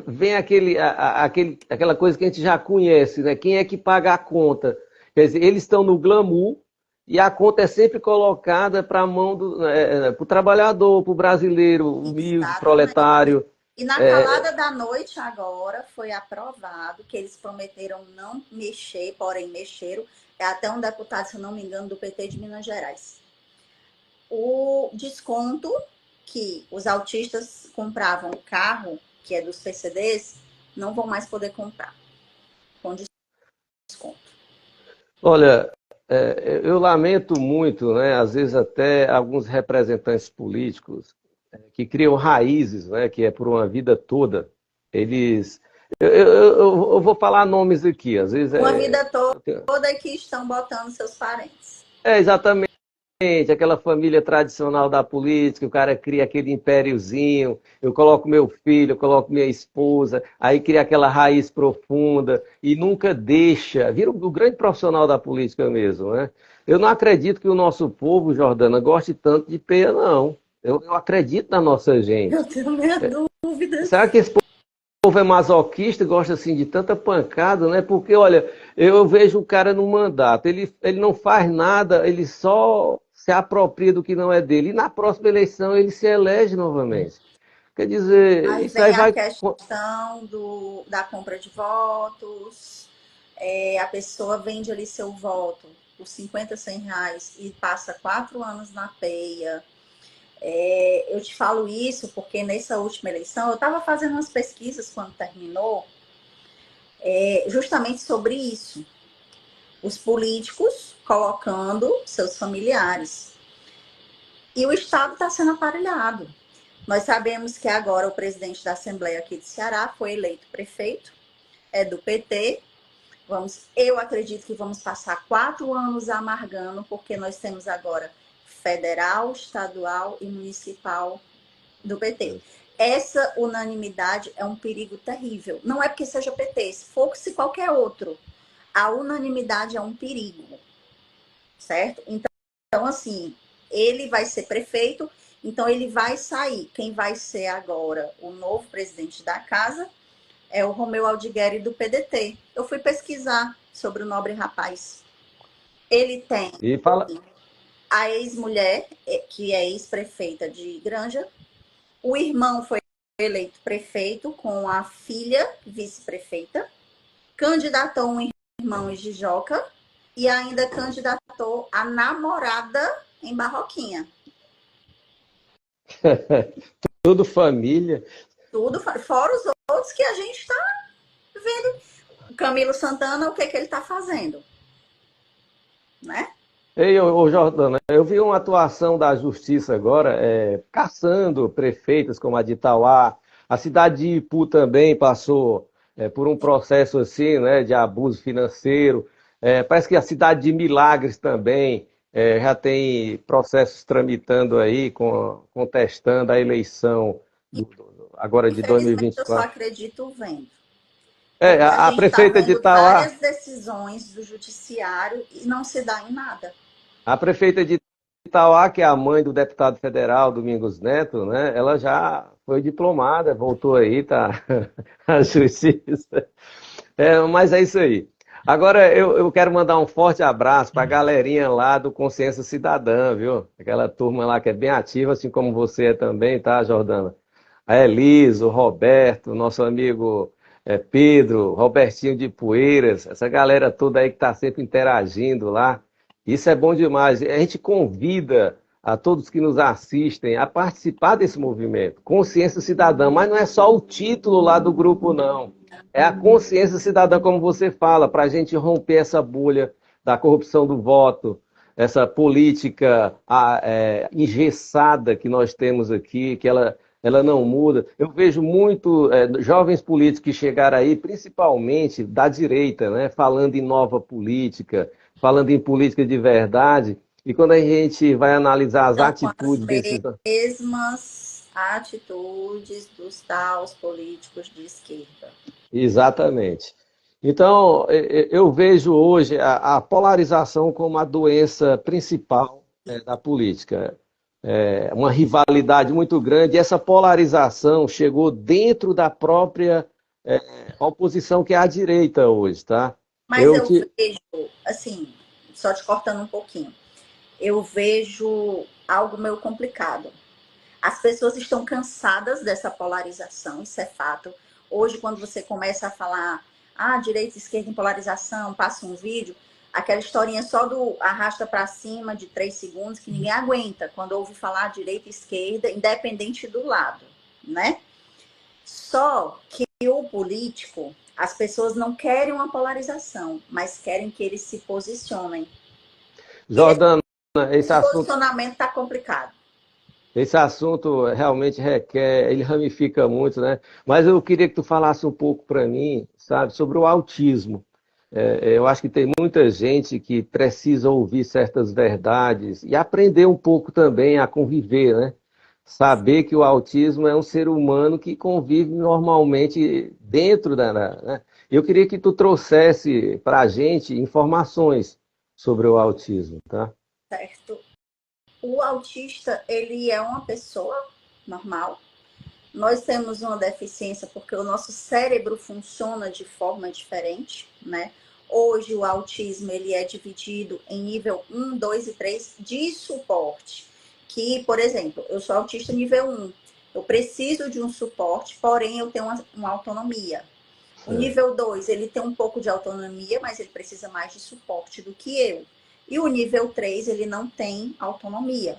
vem aquela coisa que a gente já conhece, né? Quem é que paga a conta? Quer dizer, eles estão no glamour e a conta é sempre colocada para a mão para o trabalhador, para o brasileiro, humilde, proletário. E na calada da noite agora foi aprovado que eles prometeram não mexer, porém mexeram. É até um deputado, se eu não me engano, do PT de Minas Gerais. O desconto que os autistas compravam carro, que é dos PCDs, não vão mais poder comprar com desconto. Olha, eu lamento muito, né? Às vezes até alguns representantes políticos que criam raízes, né? Que é por uma vida toda, eles... Eu vou falar nomes aqui, às vezes... Uma vida toda que estão botando seus parentes. Exatamente. Aquela família tradicional da política, o cara cria aquele impériozinho, eu coloco meu filho, eu coloco minha esposa, aí cria aquela raiz profunda e nunca deixa, vira o grande profissional da política mesmo, né? Eu não acredito que o nosso povo, Jordana, goste tanto de peia, não. Eu acredito na nossa gente. Eu tenho minha dúvida. Será que esse povo é masoquista, gosta assim de tanta pancada, né? Porque, olha, eu vejo o cara no mandato, ele não faz nada, ele só se apropria do que não é dele. E na próxima eleição ele se elege novamente. Quer dizer, Aí isso vem aí a vai... questão da compra de votos, a pessoa vende ali seu voto por 50, 100 reais e passa 4 anos na peia. Eu te falo isso porque nessa última eleição eu estava fazendo umas pesquisas quando terminou, justamente sobre isso. Os políticos colocando seus familiares. E o Estado está sendo aparelhado. Nós sabemos que agora o presidente da Assembleia aqui de Ceará foi eleito prefeito, é do PT. Eu acredito que vamos passar 4 anos amargando, porque nós temos agora federal, estadual e municipal do PT. Essa unanimidade é um perigo terrível. Não é porque seja PT, se fosse qualquer outro, a unanimidade é um perigo, certo? Então, assim, ele vai ser prefeito, então ele vai sair. Quem vai ser agora o novo presidente da casa é o Romeu Aldigueri do PDT. Eu fui pesquisar sobre o nobre rapaz. Ele tem a ex-mulher, que é ex-prefeita de Granja. O irmão foi eleito prefeito com a filha vice-prefeita. Candidatou um irmão em Jijoca e ainda candidatou a namorada em Barroquinha. Tudo família. Tudo, fora os outros que a gente está vendo. O Camilo Santana, o que ele está fazendo? Né? Ei, Jordana, eu vi uma atuação da Justiça agora, caçando prefeitos como a de Itauá. A cidade de Ipu também passou por um processo assim, né, de abuso financeiro. Parece que a cidade de Milagres também já tem processos tramitando aí, contestando a eleição agora de 2024. Eu só acredito vendo. A prefeita de Itauá... várias decisões do judiciário e não se dá em nada. A prefeita de Itauá, que é a mãe do deputado federal Domingos Neto, né? Ela já foi diplomada, voltou aí, tá? A justiça. Mas é isso aí. Agora eu quero mandar um forte abraço para a galerinha lá do Consciência Cidadã, viu? Aquela turma lá que é bem ativa, assim como você é também, tá, Jordana? A Elisa, o Roberto, nosso amigo Pedro, Robertinho de Poeiras, essa galera toda aí que está sempre interagindo lá. Isso é bom demais. A gente convida a todos que nos assistem a participar desse movimento, Consciência Cidadã, mas não é só o título lá do grupo, não. É a consciência cidadã, como você fala, para a gente romper essa bolha da corrupção do voto, essa política engessada que nós temos aqui, que ela não muda. Eu vejo muito jovens políticos que chegaram aí, principalmente da direita, né, falando em nova política, falando em política de verdade, e quando a gente vai analisar as Então, com as atitudes desses. mesmas atitudes dos tais políticos de esquerda. Exatamente. Então, eu vejo hoje a polarização como a doença principal da política. É uma rivalidade muito grande, e essa polarização chegou dentro da própria oposição, que é a direita hoje, tá? Mas Eu eu te... vejo, assim, só te cortando um pouquinho, eu vejo algo meio complicado. As pessoas estão cansadas dessa polarização, isso é fato. Hoje, quando você começa a falar, direita e esquerda em polarização, passa um vídeo, aquela historinha só do arrasta para cima de 3 segundos, que ninguém aguenta quando ouve falar direita e esquerda, independente do lado, né? Só que o político, as pessoas não querem uma polarização, mas querem que eles se posicionem. E Jordana, esse esse assunto posicionamento está complicado. Esse assunto realmente requer, ele ramifica muito, né? Mas eu queria que tu falasse um pouco para mim, sabe, sobre o autismo. Eu acho que tem muita gente que precisa ouvir certas verdades e aprender um pouco também a conviver, né? Saber que o autismo é um ser humano que convive normalmente dentro né? Eu queria que tu trouxesse para a gente informações sobre o autismo, tá? Certo? O autista, ele é uma pessoa normal. Nós temos uma deficiência porque o nosso cérebro funciona de forma diferente, né? Hoje o autismo ele é dividido em nível 1, 2 e 3 de suporte. Que, por exemplo, eu sou autista nível 1. Eu preciso de um suporte, porém eu tenho uma autonomia. O Certo. nível 2 ele tem um pouco de autonomia, mas ele precisa mais de suporte do que eu. E o nível 3 ele não tem autonomia,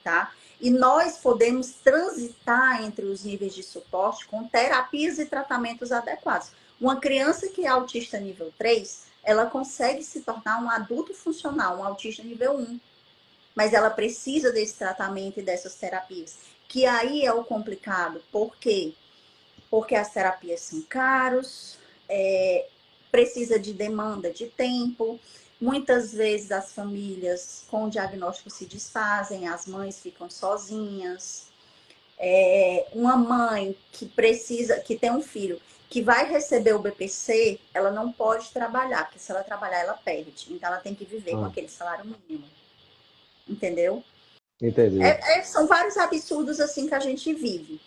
tá? E nós podemos transitar entre os níveis de suporte com terapias e tratamentos adequados. Uma criança que é autista nível 3, ela consegue se tornar um adulto funcional, um autista nível 1. Mas ela precisa desse tratamento e dessas terapias. Que aí é o complicado. Por quê? Porque as terapias são caros, precisa de demanda de tempo. Muitas vezes as famílias com o diagnóstico se desfazem, as mães ficam sozinhas. Uma mãe que precisa, que tem um filho que vai receber o BPC, ela não pode trabalhar, porque se ela trabalhar, ela perde. Então ela tem que viver com Ah, aquele salário mínimo. Entendeu? entendi. São vários absurdos assim que a gente vive.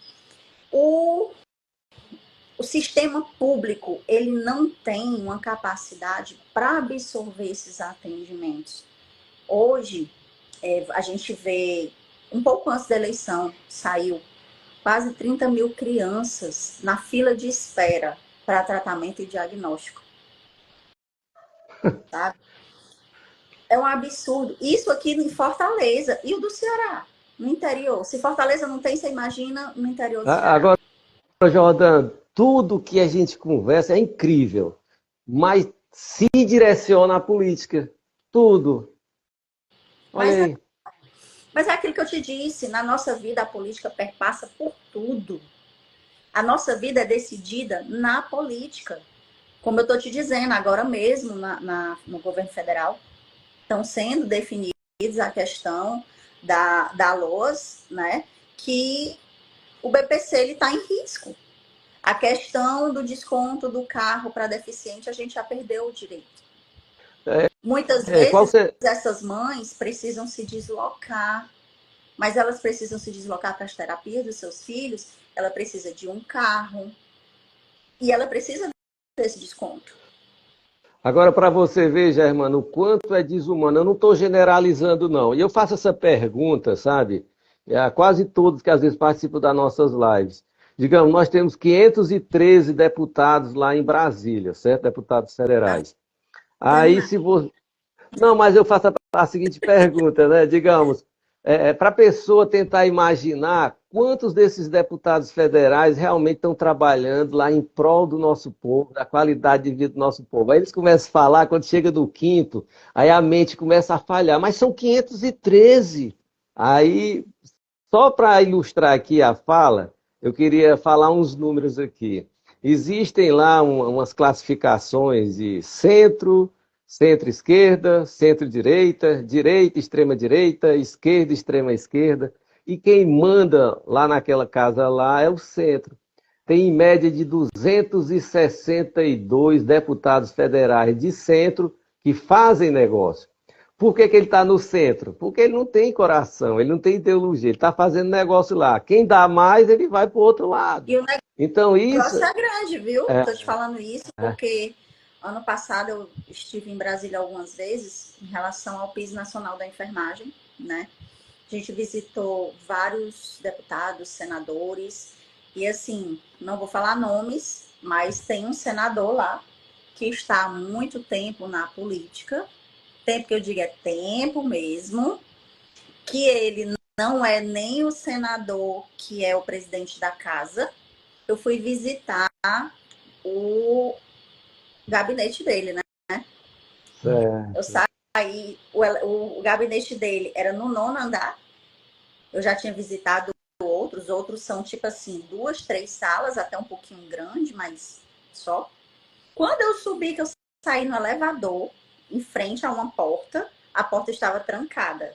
O o sistema público ele não tem uma capacidade para absorver esses atendimentos. Hoje, a gente vê, um pouco antes da eleição, saiu quase 30 mil crianças na fila de espera para tratamento e diagnóstico. Sabe? É um absurdo. Isso aqui em Fortaleza e o do Ceará, no interior. Se Fortaleza não tem, você imagina no interior do Ceará. Agora, Jordan, tudo que a gente conversa é incrível, mas se direciona à política. Tudo. Olha Mas aí. Mas é aquilo que eu te disse, na nossa vida a política perpassa por tudo. A nossa vida é decidida na política. Como eu estou te dizendo, agora mesmo no governo federal, estão sendo definidos a questão da LOAS, né? Que o BPC está em risco. A questão do desconto do carro para deficiente, a gente já perdeu o direito. Muitas Qual vezes você... essas mães precisam se deslocar, mas elas precisam se deslocar para as terapias dos seus filhos, ela precisa de um carro e ela precisa desse desconto. Agora, para você ver, Germano, o quanto é desumano. Eu não estou generalizando, não. E eu faço essa pergunta, sabe, a quase todos que às vezes participam das nossas lives. Digamos, nós temos 513 deputados lá em Brasília, certo? Deputados Brasil federais. Aí, demais. se você. Não, mas eu faço a seguinte pergunta, né? Digamos, para a pessoa tentar imaginar quantos desses deputados federais realmente estão trabalhando lá em prol do nosso povo, da qualidade de vida do nosso povo. Aí eles começam a falar, quando chega do quinto, aí a mente começa a falhar, mas são 513. Aí, só para ilustrar aqui a fala, eu queria falar uns números aqui. Existem lá umas classificações de centro, centro-esquerda, centro-direita, direita, extrema-direita, esquerda, extrema-esquerda. E quem manda lá naquela casa lá é o centro. Tem em média de 262 deputados federais de centro que fazem negócio. Por que, que ele está no centro? Porque ele não tem coração, ele não tem ideologia, ele está fazendo negócio lá. Quem dá mais, ele vai para o outro lado. E o Então, isso. negócio é grande, viu? É, Tô te falando isso porque ano passado eu estive em Brasília algumas vezes em relação ao piso nacional da enfermagem, né? A gente visitou vários deputados, senadores, e assim, não vou falar nomes, mas tem um senador lá que está há muito tempo na política, tempo que eu digo é tempo mesmo, que ele não é nem o senador que é o presidente da casa. Eu fui visitar o gabinete dele, né? Eu certo. saí, o gabinete dele era no nono andar. Eu já tinha visitado outros são tipo assim, 2, 3 salas, até um pouquinho grande, mas só. Quando eu subi, que eu saí no elevador, em frente a uma porta, a porta estava trancada.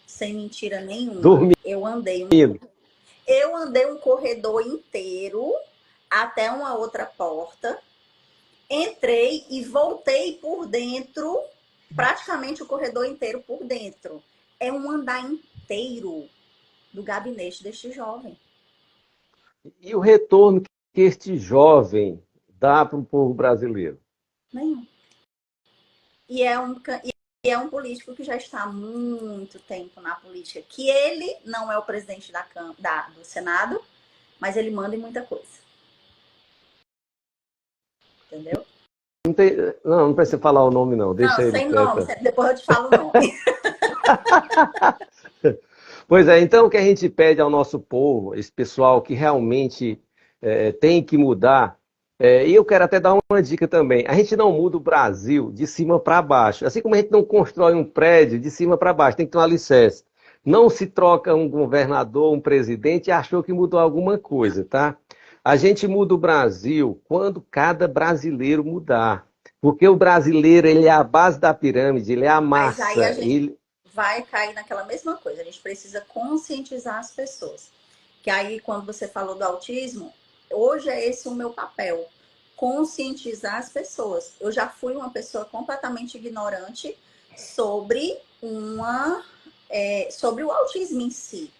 Sem mentira nenhuma. Dormindo. Eu andei um corredor inteiro até uma outra porta. Entrei e voltei por dentro, praticamente o corredor inteiro por dentro. É um andar inteiro do gabinete deste jovem. E o retorno que este jovem dá para o povo brasileiro? Nenhum. E é um político que já está há muito tempo na política. Que ele não é o presidente do Senado, mas ele manda em muita coisa. Entendeu? Não precisa falar o nome, não. Deixa Não, ele sem nome. quieto. Depois eu te falo o nome. Pois é, então o que a gente pede ao nosso povo, esse pessoal que realmente tem que mudar, e eu quero até dar uma dica também: a gente não muda o Brasil de cima para baixo, assim como a gente não constrói um prédio de cima para baixo, tem que ter um alicerce. Não se troca um governador, um presidente e achou que mudou alguma coisa, tá? A gente muda o Brasil quando cada brasileiro mudar. Porque o brasileiro, ele é a base da pirâmide, ele é a Mas aí a massa, gente vai cair naquela mesma coisa. A gente precisa conscientizar as pessoas. Que aí, quando você falou do autismo, hoje é esse o meu papel. Conscientizar as pessoas. Eu já fui uma pessoa completamente ignorante sobre o autismo em si.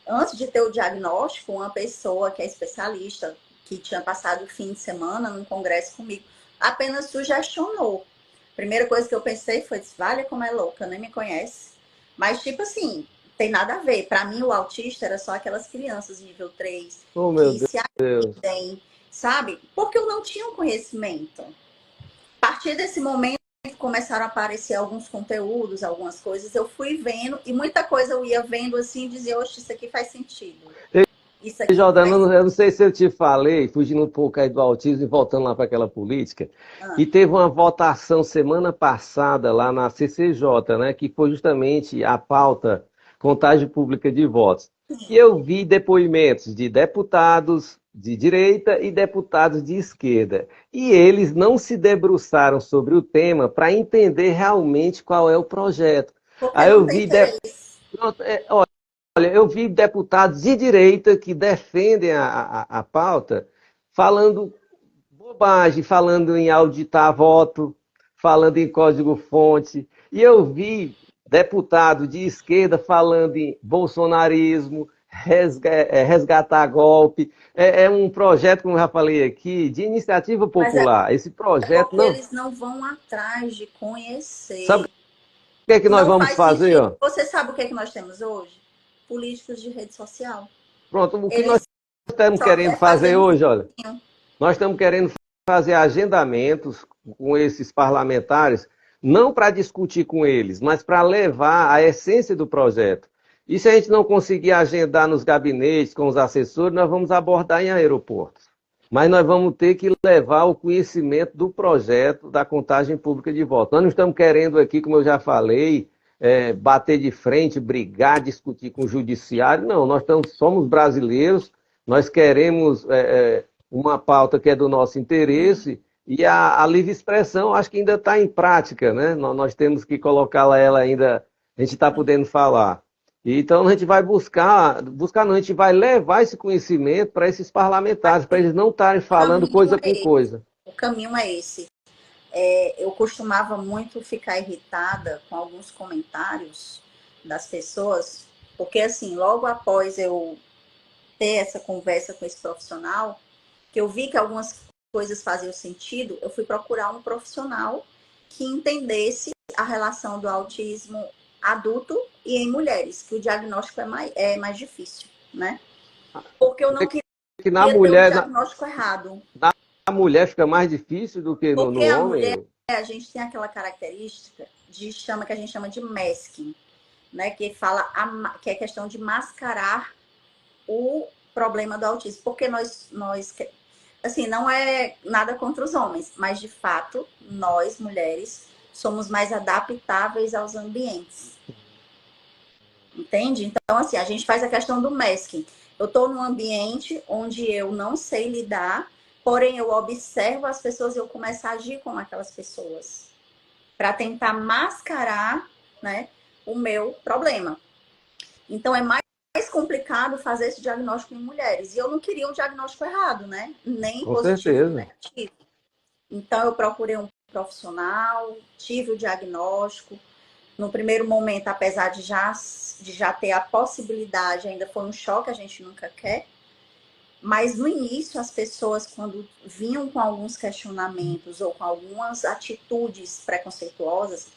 Antes de ter o diagnóstico, uma pessoa que é especialista, que tinha passado o fim de semana num congresso comigo, apenas sugestionou. Primeira coisa que eu pensei foi, vale como é louca, nem me conhece. Mas, tipo assim, tem nada a ver. Para mim, o autista era só aquelas crianças nível 3 oh meu que se Deus, atendem, sabe? Porque eu não tinha um conhecimento. A partir desse momento, começaram a aparecer alguns conteúdos, algumas coisas, eu fui vendo, e muita coisa eu ia vendo assim e dizia, oxe, isso aqui faz sentido. Isso aqui Jordana, faz eu não sei se eu te falei, fugindo um pouco aí do autismo e voltando lá para aquela política, ah, e teve uma votação semana passada lá na CCJ, né, que foi justamente a pauta contagem pública de votos. E eu vi depoimentos de deputados de direita e deputados de esquerda. E eles não se debruçaram sobre o tema para entender realmente qual é o projeto. porque Aí não eu tem vi interesse. Olha, eu vi deputados de direita que defendem a pauta falando bobagem, falando em auditar voto, falando em código-fonte. E eu vi deputado de esquerda falando em bolsonarismo, resgatar golpe. É um projeto, como eu já falei aqui, de iniciativa Mas popular. Esse é projeto porque não. eles não vão atrás de Sabe o conhecer. que é que nós Não vamos faz fazer? sentido. Ó? Você sabe o que é que nós temos hoje? Políticos de rede social. Pronto, o que nós Eles estamos só querendo querem fazer fazer um hoje, olha. vídeo. Nós estamos querendo fazer agendamentos com esses parlamentares, não para discutir com eles, mas para levar a essência do projeto. E se a gente não conseguir agendar nos gabinetes, com os assessores, nós vamos abordar em aeroportos. Mas nós vamos ter que levar o conhecimento do projeto da contagem pública de voto. Nós não estamos querendo aqui, como eu já falei, bater de frente, brigar, discutir com o judiciário. Não, somos brasileiros, nós queremos uma pauta que é do nosso interesse e a livre expressão acho que ainda está em prática, né? Nós temos que colocá-la ela ainda, a gente está podendo falar. Então a gente vai buscar não, a gente vai levar esse conhecimento para esses parlamentares, para eles não estarem falando coisa com coisa. O caminho é esse. Eu costumava muito ficar irritada com alguns comentários das pessoas, porque assim, logo após eu ter essa conversa com esse profissional, que eu vi que algumas coisas faziam sentido, eu fui procurar um profissional que entendesse a relação do autismo adulto e em mulheres, que o diagnóstico é mais difícil, né? Porque eu não queria que na ter um mulher, diagnóstico errado. na mulher fica mais difícil do que no Porque a mulher, homem. a gente tem aquela característica que a gente chama de masking, né? Que que é questão de mascarar o problema do autismo. Porque nós, assim, não é nada contra os homens, mas de fato, nós, mulheres, somos mais adaptáveis aos ambientes. Entende? Então, assim, a gente faz a questão do masking. Eu estou num ambiente onde eu não sei lidar, porém eu observo as pessoas e eu começo a agir com aquelas pessoas para tentar mascarar, né, o meu problema. Então, é mais complicado fazer esse diagnóstico em mulheres. E eu não queria um diagnóstico errado, né? Nem Com positivo nem certeza. negativo. Então, eu procurei um profissional, tive o diagnóstico. No primeiro momento, apesar de já ter a possibilidade, ainda foi um choque, a gente nunca quer. Mas no início, as pessoas, quando vinham com alguns questionamentos ou com algumas atitudes preconceituosas,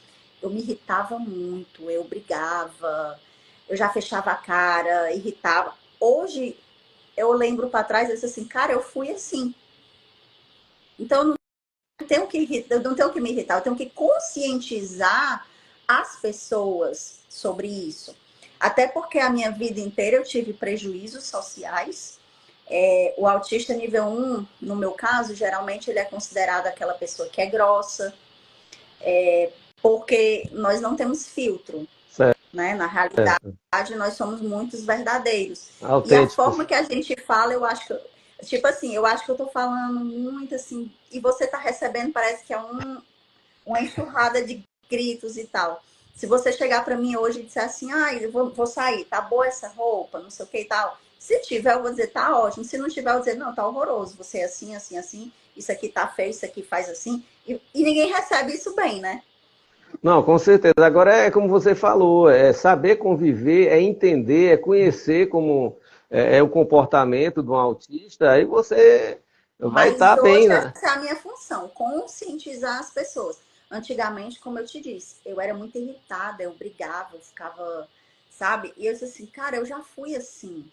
eu me irritava muito, eu brigava, eu já fechava a cara, irritava. Hoje, eu lembro para trás e disse assim, cara, eu fui assim. Então, eu não tenho que me irritar, eu tenho que conscientizar as pessoas sobre isso. Até porque a minha vida inteira eu tive prejuízos sociais. O autista nível 1, no meu caso, geralmente ele é considerado aquela pessoa que é grossa, porque nós não temos filtro. Certo. Né? Na realidade, nós somos muitos verdadeiros. E a Autênticos. forma que a gente fala, eu acho que... Tipo assim, eu acho que eu tô falando muito assim, e você tá recebendo, parece que é uma enxurrada de gritos e tal. Se você chegar para mim hoje e disser assim, eu vou sair, tá boa essa roupa, não sei o que e tal. Se tiver, eu vou dizer, tá ótimo. Se não tiver, eu vou dizer, não, tá horroroso. Você é assim, assim, assim. Isso aqui tá feio, isso aqui faz assim. E ninguém recebe isso bem, né? Não, com certeza. Agora é como você falou, é saber conviver, é entender, é conhecer como é o comportamento de um autista, aí você vai Mas estar bem, hoje né? essa é a minha função, conscientizar as pessoas. Antigamente, como eu te disse, eu era muito irritada, eu brigava, eu ficava, sabe? E eu disse assim, cara, eu já fui assim.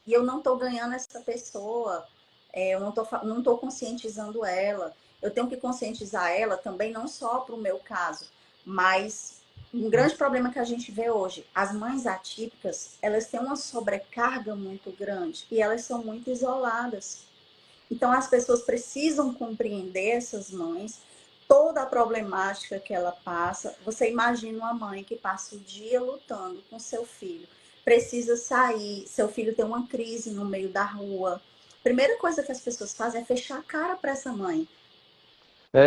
E eu não tô ganhando essa pessoa, eu não tô conscientizando ela. Eu tenho que conscientizar ela também, não só para o meu caso, mas um grande problema que a gente vê hoje, as mães atípicas, elas têm uma sobrecarga muito grande e elas são muito isoladas. Então, as pessoas precisam compreender essas mães, toda a problemática que ela passa. Você imagina uma mãe que passa o dia lutando com seu filho, precisa sair, seu filho tem uma crise no meio da rua. A primeira coisa que as pessoas fazem é fechar a cara para essa mãe.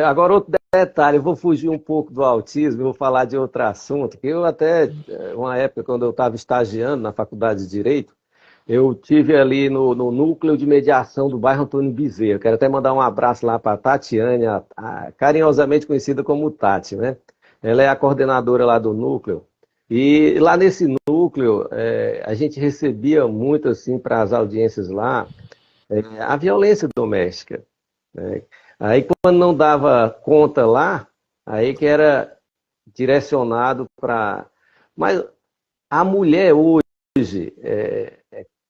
Agora, outro detalhe, eu vou fugir um pouco do autismo, vou falar de outro assunto, que eu até, uma época, quando eu estava estagiando na Faculdade de Direito, eu tive ali no núcleo de mediação do bairro Antônio Bezerra. Quero até mandar um abraço lá para a Tatiane, carinhosamente conhecida como Tati, né? Ela é a coordenadora lá do núcleo. E lá nesse núcleo, a gente recebia muito, assim, para as audiências lá, a violência doméstica, né? Aí, quando não dava conta lá, aí que era direcionado para... Mas a mulher hoje,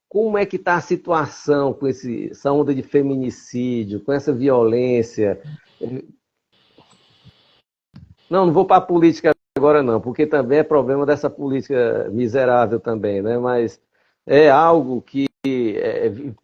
como é que está a situação com essa onda de feminicídio, com essa violência? Não vou para a política agora não, porque também é problema dessa política miserável também, né? Mas é algo que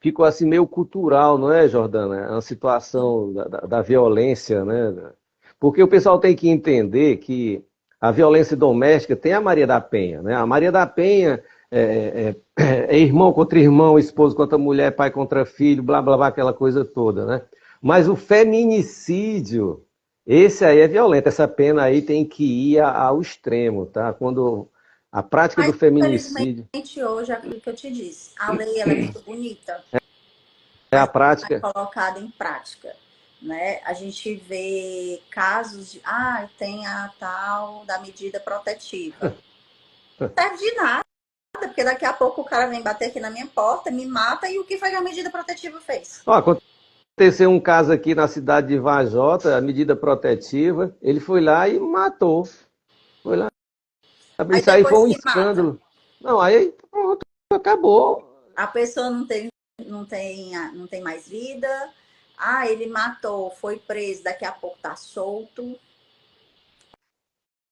ficou assim meio cultural, não é, Jordana? É uma situação da violência, né? Porque o pessoal tem que entender que a violência doméstica tem a Maria da Penha, né? A Maria da Penha é irmão contra irmão, esposo contra mulher, pai contra filho, blá blá blá, aquela coisa toda, né? Mas o feminicídio, esse aí é violento, essa pena aí tem que ir ao extremo, tá? Quando a prática do Mas, feminicídio infelizmente, hoje, aquilo que eu te disse, a lei ela é muito bonita, é a mas não é prática. colocada em prática, né? A gente vê casos de, tem a tal da medida protetiva. Não serve de nada, porque daqui a pouco o cara vem bater aqui na minha porta, me mata, e o que foi que a medida protetiva fez? Ó, aconteceu um caso aqui na cidade de Vajota, a medida protetiva, ele foi lá e matou. Foi lá. Aí Isso aí foi depois um que mata, escândalo. Não, aí pronto, acabou. a pessoa não tem mais vida. Ah, ele matou, foi preso, daqui a pouco tá solto.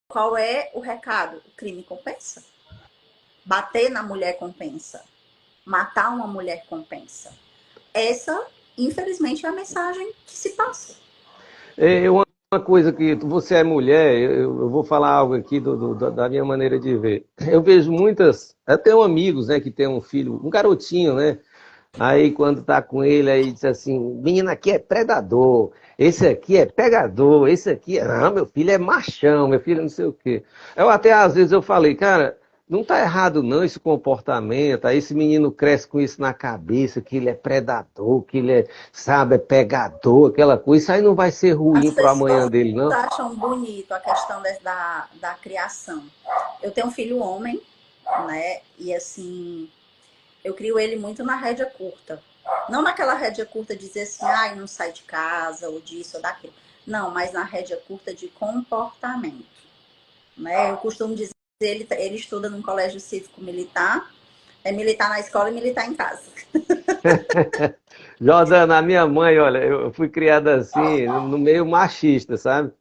Qual é o recado? O crime compensa. Bater na mulher compensa. Matar uma mulher compensa. Essa, infelizmente, é a mensagem que se passa. Uma coisa que você é mulher, eu vou falar algo aqui da minha maneira de ver. Eu vejo muitas, eu tenho amigos, né, que tem um filho, um garotinho, né? Aí quando tá com ele, aí diz assim, menina aqui é predador, esse aqui é pegador, esse aqui é... Não, meu filho é machão, meu filho é não sei o quê. Eu até às vezes eu falei, cara, não tá errado não esse comportamento, aí esse menino cresce com isso na cabeça, que ele é predador, que ele é, sabe, é pegador, aquela coisa, isso aí não vai ser As ruim pro amanhã pessoas dele, não? acham bonito a questão da criação. Eu tenho um filho homem, né? E assim, eu crio ele muito na rédea curta. Não naquela rédea curta de dizer assim, não sai de casa, ou disso, ou daquilo. Não, mas na rédea curta de comportamento. Né? Eu costumo dizer, ele estuda num colégio cívico-militar, é militar na escola e militar em casa. Jordana, a minha mãe, olha, eu fui criada assim, no meio machista, sabe?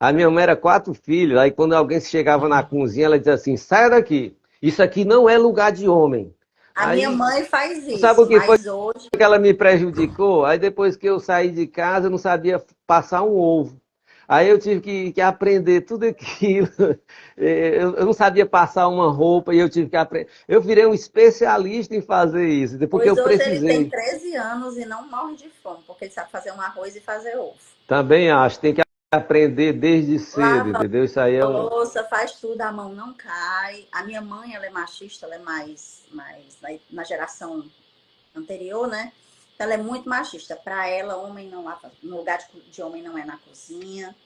A minha mãe era 4 filhos, aí quando alguém chegava na cozinha, ela dizia assim, saia daqui, isso aqui não é lugar de homem. A minha Aí, mãe faz sabe o isso, que foi mas hoje que ela me prejudicou? Aí depois que eu saí de casa, eu não sabia passar um ovo. Aí eu tive que aprender tudo aquilo. Eu não sabia passar uma roupa e eu tive que aprender. Eu virei um especialista em fazer isso, porque eu Pois hoje ele tem precisei. 13 anos e não morre de fome, porque ele sabe fazer um arroz e fazer ovo. Também acho, tem que aprender desde cedo, Lava entendeu? Isso aí é a um. louça, faz tudo, a mão não cai. A minha mãe, ela é machista, ela é mais na geração anterior, né? Então, ela é muito machista. Para ela, homem não lava, no lugar de homem não é na cozinha.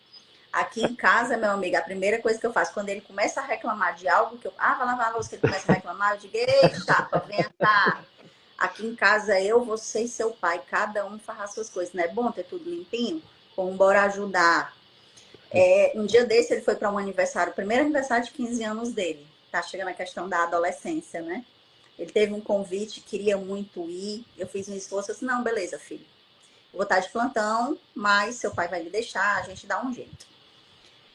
Aqui em casa, meu amigo, a primeira coisa que eu faço, quando ele começa a reclamar de algo, que eu, vai lavar a louça, que ele começa a reclamar, eu digo, ei, chapa, vem cá. Aqui em casa, eu, você e seu pai, cada um faz as suas coisas. Não é bom ter tudo limpinho? Vamos bora ajudar. Um dia desse, ele foi para um aniversário, o primeiro aniversário de 15 anos dele. Tá chegando a questão da adolescência, né? Ele teve um convite, queria muito ir. Eu fiz um esforço, eu disse, não, beleza, filho. Eu vou estar de plantão, mas seu pai vai lhe deixar, a gente dá um jeito.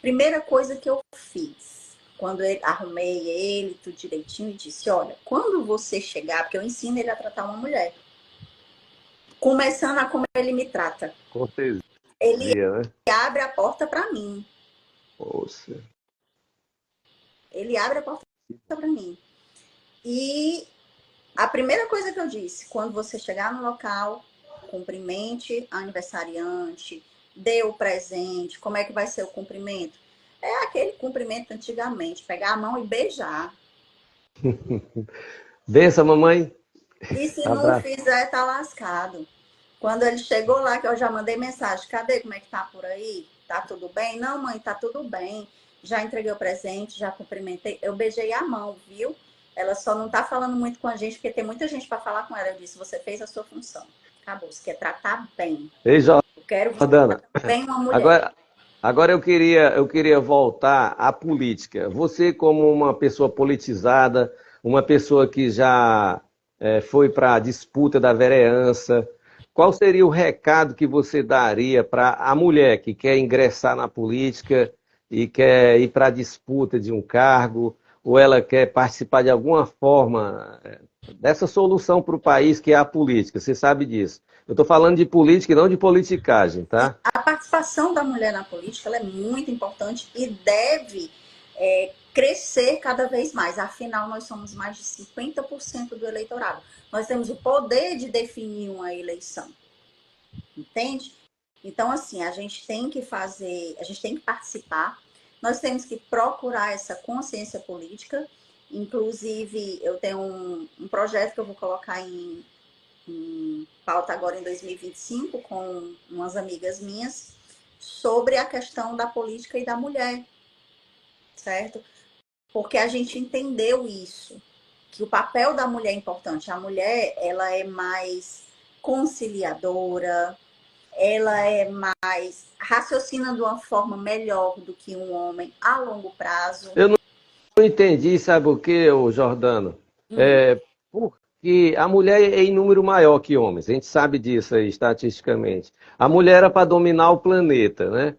Primeira coisa que eu fiz, quando arrumei ele, tudo direitinho, e disse, olha, quando você chegar, porque eu ensino ele a tratar uma mulher, começando a como ele me trata. Cortesia, Ele né? abre a porta para mim. Poxa. Ele abre a porta para mim. E a primeira coisa que eu disse, quando você chegar no local, cumprimente a aniversariante, dê o presente, como é que vai ser o cumprimento? É aquele cumprimento antigamente, pegar a mão e beijar. Benção, mamãe. E se não Abraço. fizer, tá lascado. Quando ele chegou lá, que eu já mandei mensagem, cadê, como é que tá por aí? Tá tudo bem? Não, mãe, tá tudo bem. já entreguei o presente, já cumprimentei. Eu beijei a mão, viu? Ela só não tá falando muito com a gente, porque tem muita gente para falar com ela. Eu disse, você fez a sua função. Acabou. Você quer tratar bem. Ei, Eu quero você Jordana, tratar bem uma mulher. agora, agora eu queria voltar à política. Você, como uma pessoa politizada, uma pessoa que já foi para a disputa da vereança, qual seria o recado que você daria para a mulher que quer ingressar na política e quer ir para a disputa de um cargo, ou ela quer participar de alguma forma dessa solução para o país que é a política? Você sabe disso. Eu estou falando de política e não de politicagem, tá? A participação da mulher na política ela é muito importante e deve crescer cada vez mais. Afinal, nós somos mais de 50% do eleitorado. Nós temos o poder de definir uma eleição. Entende? Então, assim, a gente tem que participar, nós temos que procurar essa consciência política. Inclusive, eu tenho um projeto que eu vou colocar em pauta agora em 2025 com umas amigas minhas sobre a questão da política e da mulher, certo? Porque a gente entendeu isso, que o papel da mulher é importante. A mulher, ela é mais conciliadora, ela é mais raciocina de uma forma melhor do que um homem a longo prazo. Eu não entendi, sabe o que, Jordano? Porque a mulher é em número maior que homens, a gente sabe disso aí, estatisticamente. A mulher era para dominar o planeta, né?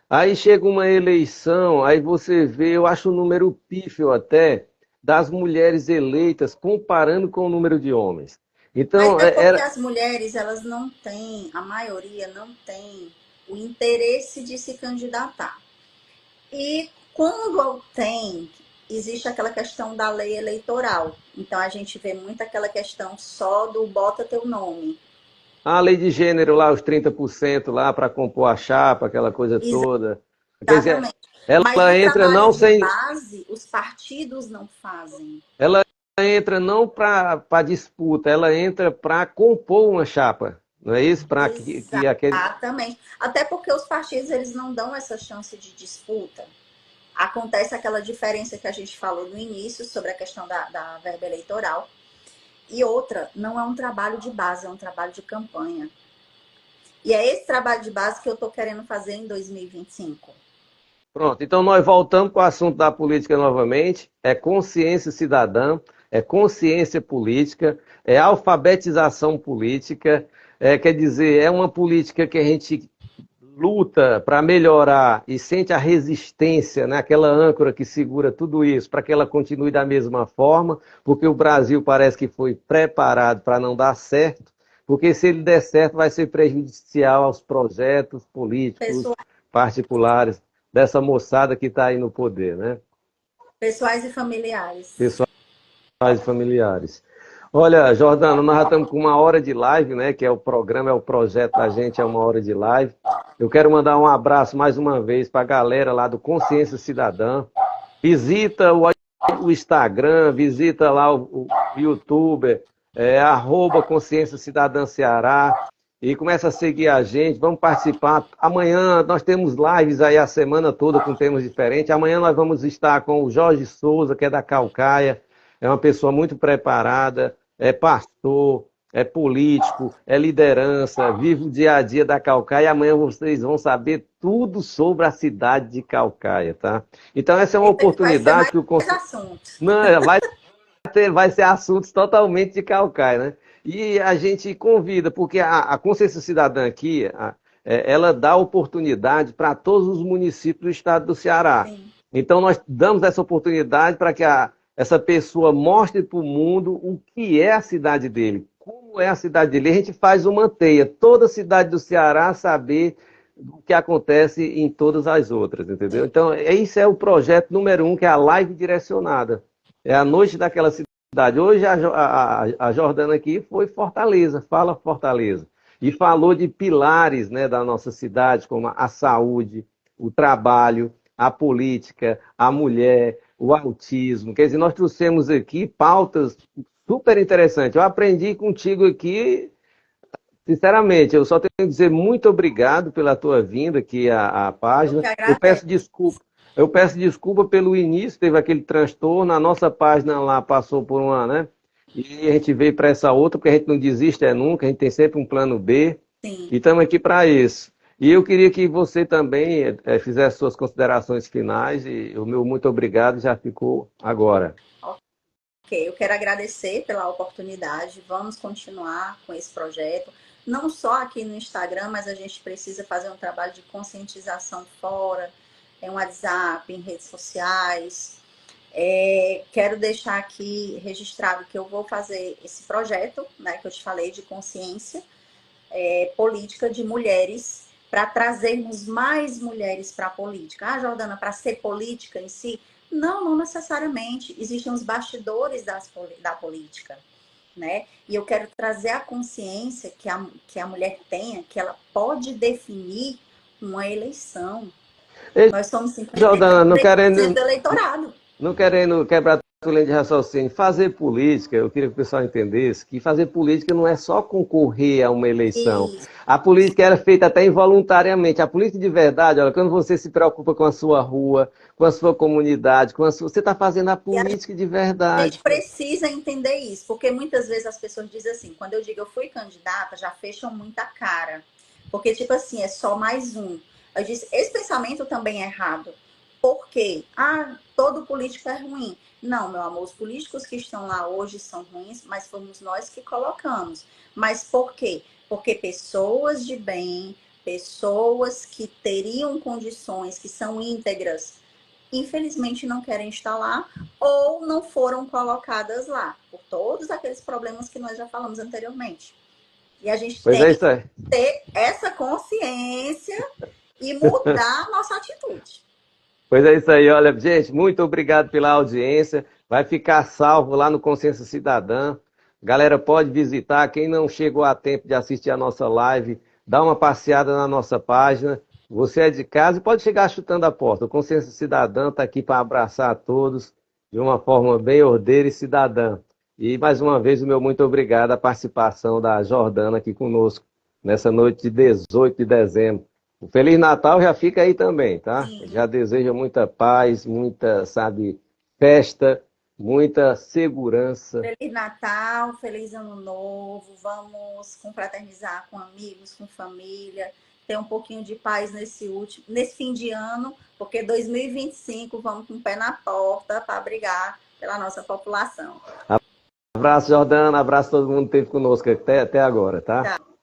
Aí chega uma eleição, aí você vê, eu acho o número pífio até, das mulheres eleitas comparando com o número de homens. Então, Mas é porque as mulheres, elas não têm, a maioria não tem o interesse de se candidatar. E quando tem, existe aquela questão da lei eleitoral. Então a gente vê muito aquela questão só do bota teu nome. a lei de gênero lá, os 30% lá para compor a chapa, aquela coisa toda. Quer dizer, Exatamente. Mas ela o entra trabalho não de sem. base, os partidos não fazem. Ela entra não para disputa, ela entra para compor uma chapa. Não é isso? Para que aquele. Exatamente. Até porque os partidos eles não dão essa chance de disputa. Acontece aquela diferença que a gente falou no início sobre a questão da verba eleitoral. E outra, não é um trabalho de base, é um trabalho de campanha. E é esse trabalho de base que eu estou querendo fazer em 2025. Pronto, então nós voltamos para o assunto da política novamente. É consciência cidadã, é consciência política, é alfabetização política, quer dizer, é uma política que a gente luta para melhorar e sente a resistência, né? Aquela âncora que segura tudo isso, para que ela continue da mesma forma, porque o Brasil parece que foi preparado para não dar certo, porque se ele der certo vai ser prejudicial aos projetos políticos particulares dessa moçada que está aí no poder, né? Pessoais e familiares. Pessoais e familiares. Olha, Jordano, nós já estamos com 1 hora de live, né? Que é o programa, é o projeto da gente, é 1 hora de live. Eu quero mandar um abraço mais uma vez para a galera lá do Consciência Cidadã. Visita o Instagram, visita lá o YouTube, @Consciência Cidadã Ceará, e começa a seguir a gente, vamos participar. Amanhã nós temos lives aí a semana toda com temas diferentes. Amanhã nós vamos estar com o Jorge Souza, que é da Caucaia, é uma pessoa muito preparada, é pastor, é político, é liderança, vive o dia a dia da Caucaia. Amanhã vocês vão saber tudo sobre a cidade de Caucaia, tá? Então essa é uma oportunidade que o assunto. Não, vai ser assuntos totalmente de Caucaia, né? E a gente convida, porque a Consciência Cidadã aqui, ela dá oportunidade para todos os municípios do estado do Ceará. Sim. Então nós damos essa oportunidade para que essa pessoa mostre para o mundo o que é a cidade dele, como é a cidade dele. A gente faz uma teia, toda a cidade do Ceará saber o que acontece em todas as outras, entendeu? Então esse é o projeto número 1, que é a live direcionada. É a noite daquela cidade. Hoje a Jordana aqui foi Fortaleza, fala Fortaleza. E falou de pilares, né, da nossa cidade, como a saúde, o trabalho, a política, a mulher, o autismo. Quer dizer, nós trouxemos aqui pautas super interessantes. Eu aprendi contigo aqui, sinceramente, eu só tenho que dizer muito obrigado pela tua vinda aqui à página. Eu peço desculpa. Eu peço desculpa pelo início, teve aquele transtorno, a nossa página lá passou por uma, né? E a gente veio para essa outra, porque a gente não desiste nunca, a gente tem sempre um plano B. Sim. E estamos aqui para isso. E eu queria que você também fizesse suas considerações finais, e o meu muito obrigado já ficou agora. Ok, eu quero agradecer pela oportunidade, vamos continuar com esse projeto, não só aqui no Instagram, mas a gente precisa fazer um trabalho de conscientização fora, em WhatsApp, em redes sociais. Quero deixar aqui registrado que eu vou fazer esse projeto, né, que eu te falei, de consciência política de mulheres, para trazermos mais mulheres para a política. Ah, Jordana, para ser política em si? Não, não necessariamente. Existem os bastidores da política, né? E eu quero trazer a consciência que a mulher tenha, que ela pode definir uma eleição. Ei, Nós somos Jordana, 53% do eleitorado. não querendo quebrar tua linha de raciocínio, fazer política, eu queria que o pessoal entendesse que fazer política não é só concorrer a uma eleição. Isso. A política era feita até involuntariamente. A política de verdade, olha, quando você se preocupa com a sua rua, com a sua comunidade, você está fazendo a política de A verdade. gente precisa entender isso, porque muitas vezes as pessoas dizem assim, quando eu digo eu fui candidata, já fecham muita cara. Porque, tipo assim, é só mais um. Eu disse, esse pensamento também é errado. Por quê? Ah, todo político é ruim. Não, meu amor, os políticos que estão lá hoje são ruins, mas fomos nós que colocamos. Mas por quê? Porque pessoas de bem, pessoas que teriam condições, que são íntegras, infelizmente não querem estar lá ou não foram colocadas lá, por todos aqueles problemas que nós já falamos anteriormente. E a gente Pois tem é que isso aí. ter essa consciência e mudar a nossa atitude. Pois é isso aí, olha, gente, muito obrigado pela audiência. Vai ficar salvo lá no Consciência Cidadã. Galera, pode visitar. Quem não chegou a tempo de assistir a nossa live, dá uma passeada na nossa página. Você é de casa e pode chegar chutando a porta. O Consciência Cidadã está aqui para abraçar a todos de uma forma bem ordeira e cidadã. E mais uma vez, o meu muito obrigado à participação da Jordana aqui conosco nessa noite de 18 de dezembro. O Feliz Natal já fica aí também, tá? Sim. Já desejo muita paz, muita, sabe, festa, muita segurança. Feliz Natal, feliz Ano Novo. Vamos confraternizar com amigos, com família, ter um pouquinho de paz nesse fim de ano, porque 2025 vamos com o pé na porta para brigar pela nossa população. Abraço, Jordana, abraço a todo mundo que esteve conosco até agora, tá? Tchau.